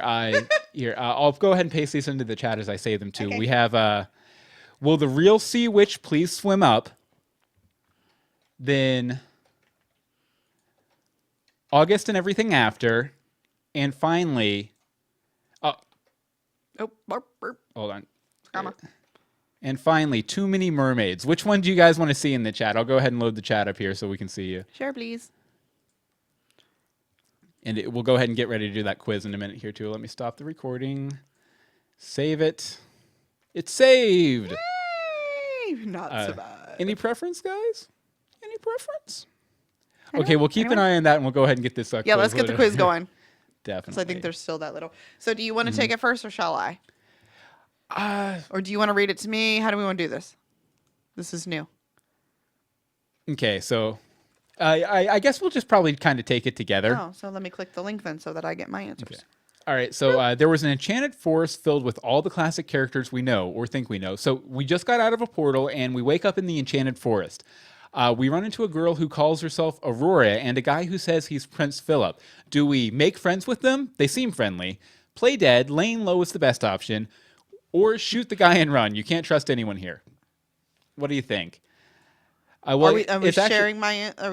Here, I'll go ahead and paste these into the chat as I say them too. Okay. We have, will the real sea witch please swim up? Then August and everything after. And finally, burp. Hold on. Comma. And finally, Too Many Mermaids. Which one do you guys want to see in the chat? I'll go ahead and load the chat up here so we can see you. Sure, please. And we'll go ahead and get ready to do that quiz in a minute here, too. Let me stop the recording. Save it. It's saved. Yay! Not so bad. Any preference, guys? Any preference? Okay, we'll keep an eye on that, and we'll go ahead and get this quiz. Yeah, let's get the quiz going. Definitely. So I think there's still that little. So do you want to take it first, or shall I? Or do you want to read it to me? How do we want to do this? This is new. Okay, so I guess we'll just probably kind of take it together. Oh, so let me click the link then so that I get my answers. Okay. All right, so there was an enchanted forest filled with all the classic characters we know or think we know. So we just got out of a portal, and we wake up in the enchanted forest. We run into a girl who calls herself Aurora and a guy who says he's Prince Philip. Do we make friends with them? They seem friendly. Play dead, laying low is the best option. Or shoot the guy and run. You can't trust anyone here. What do you think? Are we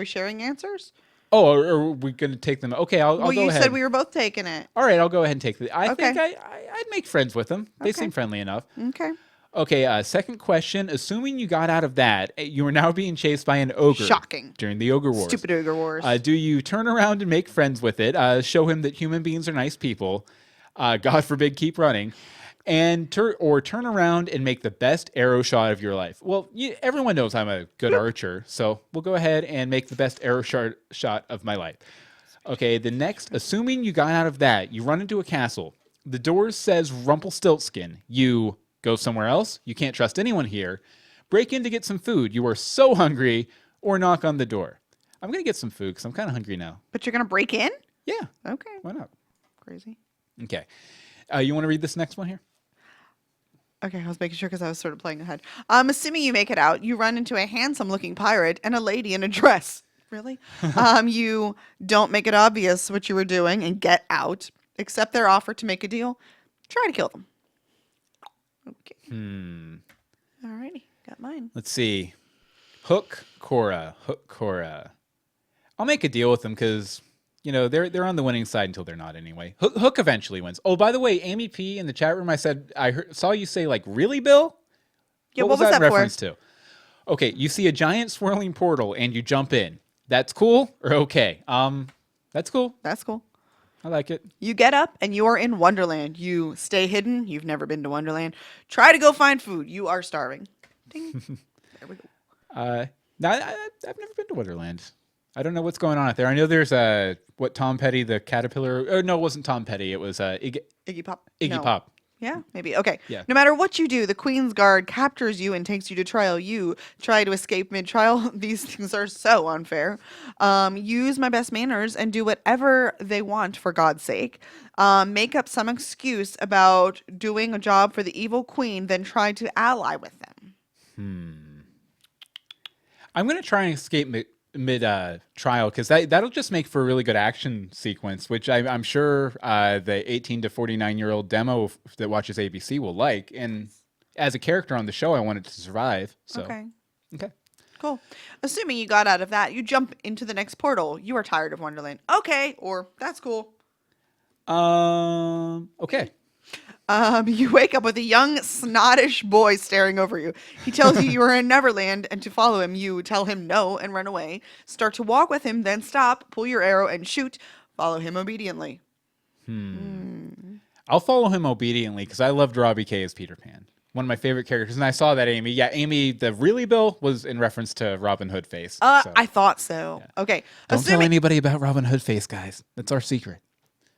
sharing answers? Oh, or are we going to take them? Okay, I'll go ahead. Well, you said we were both taking it. All right, I'll go ahead and take it. I think I'd make friends with them. They seem friendly enough. Okay. Okay, second question. Assuming you got out of that, you are now being chased by an ogre. Shocking. During the Ogre Wars. Stupid Ogre Wars. Do you turn around and make friends with it, show him that human beings are nice people, God forbid keep running, and turn around and make the best arrow shot of your life? Well, everyone knows I'm a good archer, so we'll go ahead and make the best arrow shot of my life. Okay, the next, assuming you got out of that, you run into a castle. The door says Rumpelstiltskin. You go somewhere else. You can't trust anyone here. Break in to get some food. You are so hungry. Or knock on the door. I'm going to get some food because I'm kind of hungry now. But you're going to break in? Yeah. Okay. Why not? Crazy. Okay. You want to read this next one here? Okay, I was making sure because I was sort of playing ahead. Assuming you make it out, you run into a handsome-looking pirate and a lady in a dress. Really? You don't make it obvious what you were doing and get out. Accept their offer to make a deal. Try to kill them. Okay. Alrighty, got mine. Let's see. Hook Cora. I'll make a deal with them because, they're on the winning side until they're not anyway. Hook eventually wins. Oh, by the way, Amy P in the chat room, I saw you say really, Bill? Yeah, what was that reference to? Okay, you see a giant swirling portal and you jump in. That's cool or okay? That's cool. That's cool. I like it. You get up and you are in Wonderland. You stay hidden. You've never been to Wonderland. Try to go find food. You are starving. Ding. There we go. No, I've never been to Wonderland. I don't know what's going on out there. I know there's Tom Petty, the caterpillar. Oh, no, it wasn't Tom Petty. It was Iggy Pop. Iggy Pop. Yeah, maybe. Okay. Yeah. No matter what you do, the Queen's Guard captures you and takes you to trial. You try to escape mid-trial. These things are so unfair. Use my best manners and do whatever they want for God's sake. Make up some excuse about doing a job for the evil queen, then try to ally with them. I'm going to try and escape mid-trial because that'll just make for a really good action sequence, which I'm sure the 18 to 49-year-old demo that watches ABC will like. And as a character on the show, I want it to survive. So. Okay. Cool. Assuming you got out of that, you jump into the next portal. You are tired of Wonderland. Okay, or that's cool. Okay. You wake up with a young, snottish boy staring over you. He tells you are in Neverland and to follow him. You tell him no and run away. Start to walk with him, then stop, pull your arrow, and shoot. Follow him obediently. I'll follow him obediently because I loved Robbie Kay as Peter Pan. One of my favorite characters. And I saw that Amy. Yeah, Amy, the really Bill was in reference to Robin Hood face. I thought so. Yeah. Okay. Don't tell anybody about Robin Hood face, guys. That's our secret.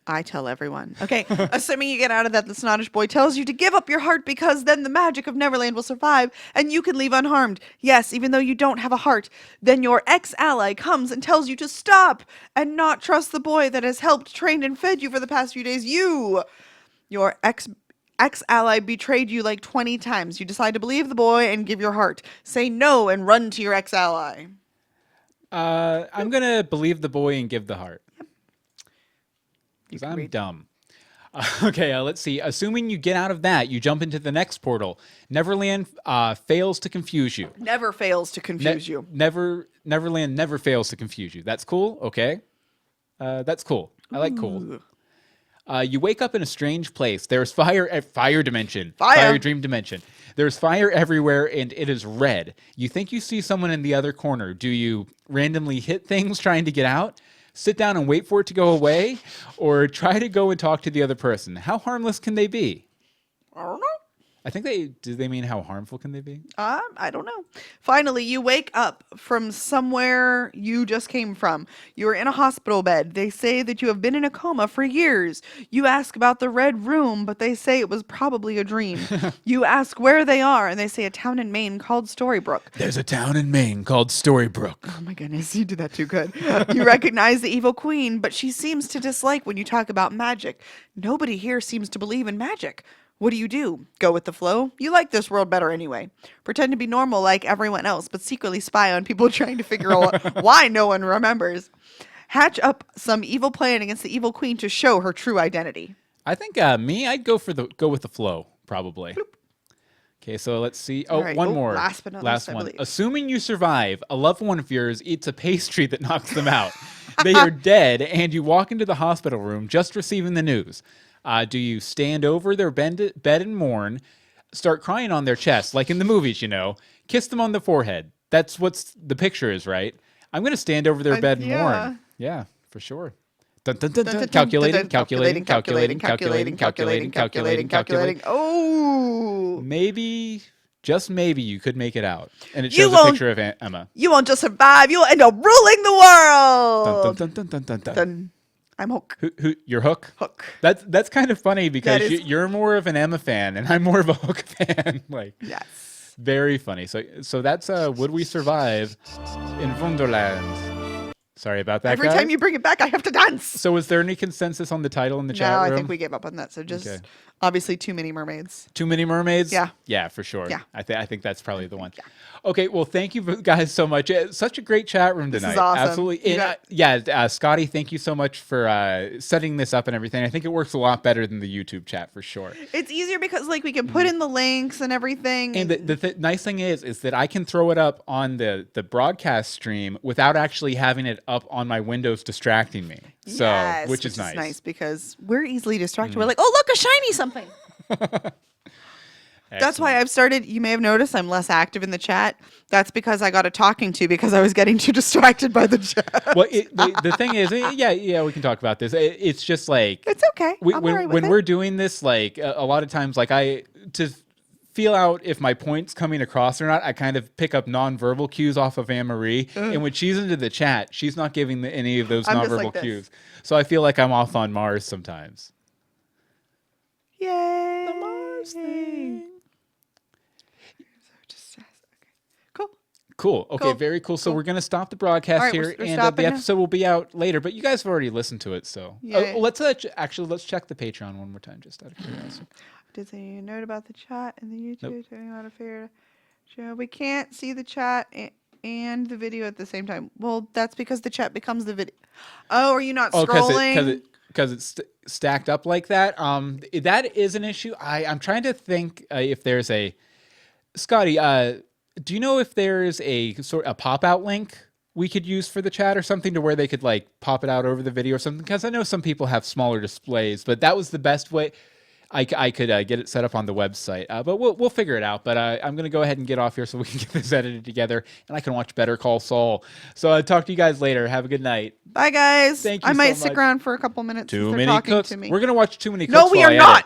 I tell everyone. Okay, assuming you get out of that, the snottish boy tells you to give up your heart because then the magic of Neverland will survive and you can leave unharmed. Yes, even though you don't have a heart. Then your ex-ally comes and tells you to stop and not trust the boy that has helped, trained, and fed you for the past few days. Your ex-ally betrayed you like 20 times. You decide to believe the boy and give your heart. Say no and run to your ex-ally. I'm going to believe the boy and give the heart. Because I'm dumb. Okay, let's see. Assuming you get out of that, you jump into the next portal. Neverland fails to confuse you. Never fails to confuse you. Neverland never fails to confuse you. That's cool. Okay. That's cool. I like cool. You wake up in a strange place. There's fire at Fire Dimension. Fire Dream Dimension. There's fire everywhere, and it is red. You think you see someone in the other corner. Do you randomly hit things trying to get out? Sit down and wait for it to go away, or try to go and talk to the other person? How harmless can they be? I don't know. I think do they mean how harmful can they be? I don't know. Finally, you wake up from somewhere you just came from. You are in a hospital bed. They say that you have been in a coma for years. You ask about the red room, but they say it was probably a dream. You ask where they are, and they say a town in Maine called Storybrooke. There's a town in Maine called Storybrooke. Oh my goodness, you did that too good. You recognize the evil queen, but she seems to dislike when you talk about magic. Nobody here seems to believe in magic. What do? Go with the flow? You like this world better anyway. Pretend to be normal like everyone else, but secretly spy on people trying to figure out why no one remembers. Hatch up some evil plan against the evil queen to show her true identity. I think I'd go with the flow, probably. Bloop. Okay, so let's see. Oh, right. One more. Last but not least, one. Assuming you survive, a loved one of yours eats a pastry that knocks them out. They are dead, and you walk into the hospital room just receiving the news. Do you stand over their bed and mourn, start crying on their chest, like in the movies, kiss them on the forehead? That's what the picture is, right? I'm going to stand over their bed and mourn. Yeah, for sure. Calculating. Oh. Maybe, just maybe, you could make it out. And it shows a picture of Emma. You won't just survive, you'll end up ruling the world. I'm Hook. You're Hook? Hook. That's kind of funny because you're more of an Emma fan and I'm more of a Hook fan. Yes. Very funny. So that's Would We Survive in Wonderland? Sorry about that, Every time you bring it back, I have to dance. So is there any consensus on the title in the chat room? No, I think we gave up on that. So just obviously Too Many Mermaids. Too Many Mermaids? Yeah. Yeah, for sure. Yeah. I think that's probably the one. Yeah. Okay, well, thank you guys so much. Such a great chat room tonight. This is awesome. Absolutely. And, Scotty, thank you so much for setting this up and everything. I think it works a lot better than the YouTube chat for sure. It's easier because we can put in the links and everything. And the nice thing is that I can throw it up on the broadcast stream without actually having it up on my Windows distracting me. So, which is nice. Nice because we're easily distracted. We're like, oh, look, a shiny something. That's why I've started. You may have noticed I'm less active in the chat. That's because I got a talking to because I was getting too distracted by the chat. Well, the thing is, yeah, we can talk about this. It's just like it's okay. When we're doing this, a lot of times, to feel out if my point's coming across or not, I kind of pick up nonverbal cues off of Anne-Marie. And when she's into the chat, she's not giving any of those nonverbal cues. So I feel like I'm off on Mars sometimes. Yay! The Mars thing. Cool. Okay, very cool. So we're going to stop the broadcast here, and the episode will be out later, but you guys have already listened to it, so. Let's check the Patreon one more time, just out of curiosity. Did they note about the chat and the YouTube? Telling how to figure it out? We can't see the chat and the video at the same time. Well, that's because the chat becomes the video. Oh, are you not scrolling? Because it's stacked up like that. That is an issue. I'm trying to think if there's a... Scotty, do you know if there's a pop-out link we could use for the chat or something to where they could like pop it out over the video or something? Because I know some people have smaller displays, but that was the best way I could get it set up on the website. But we'll figure it out. But I'm going to go ahead and get off here so we can get this edited together and I can watch Better Call Saul. So I'll talk to you guys later. Have a good night. Bye, guys. Thank you I might so stick much. around for a couple minutes. Too many cooks. We're going to watch Too Many Cooks. No, we are not.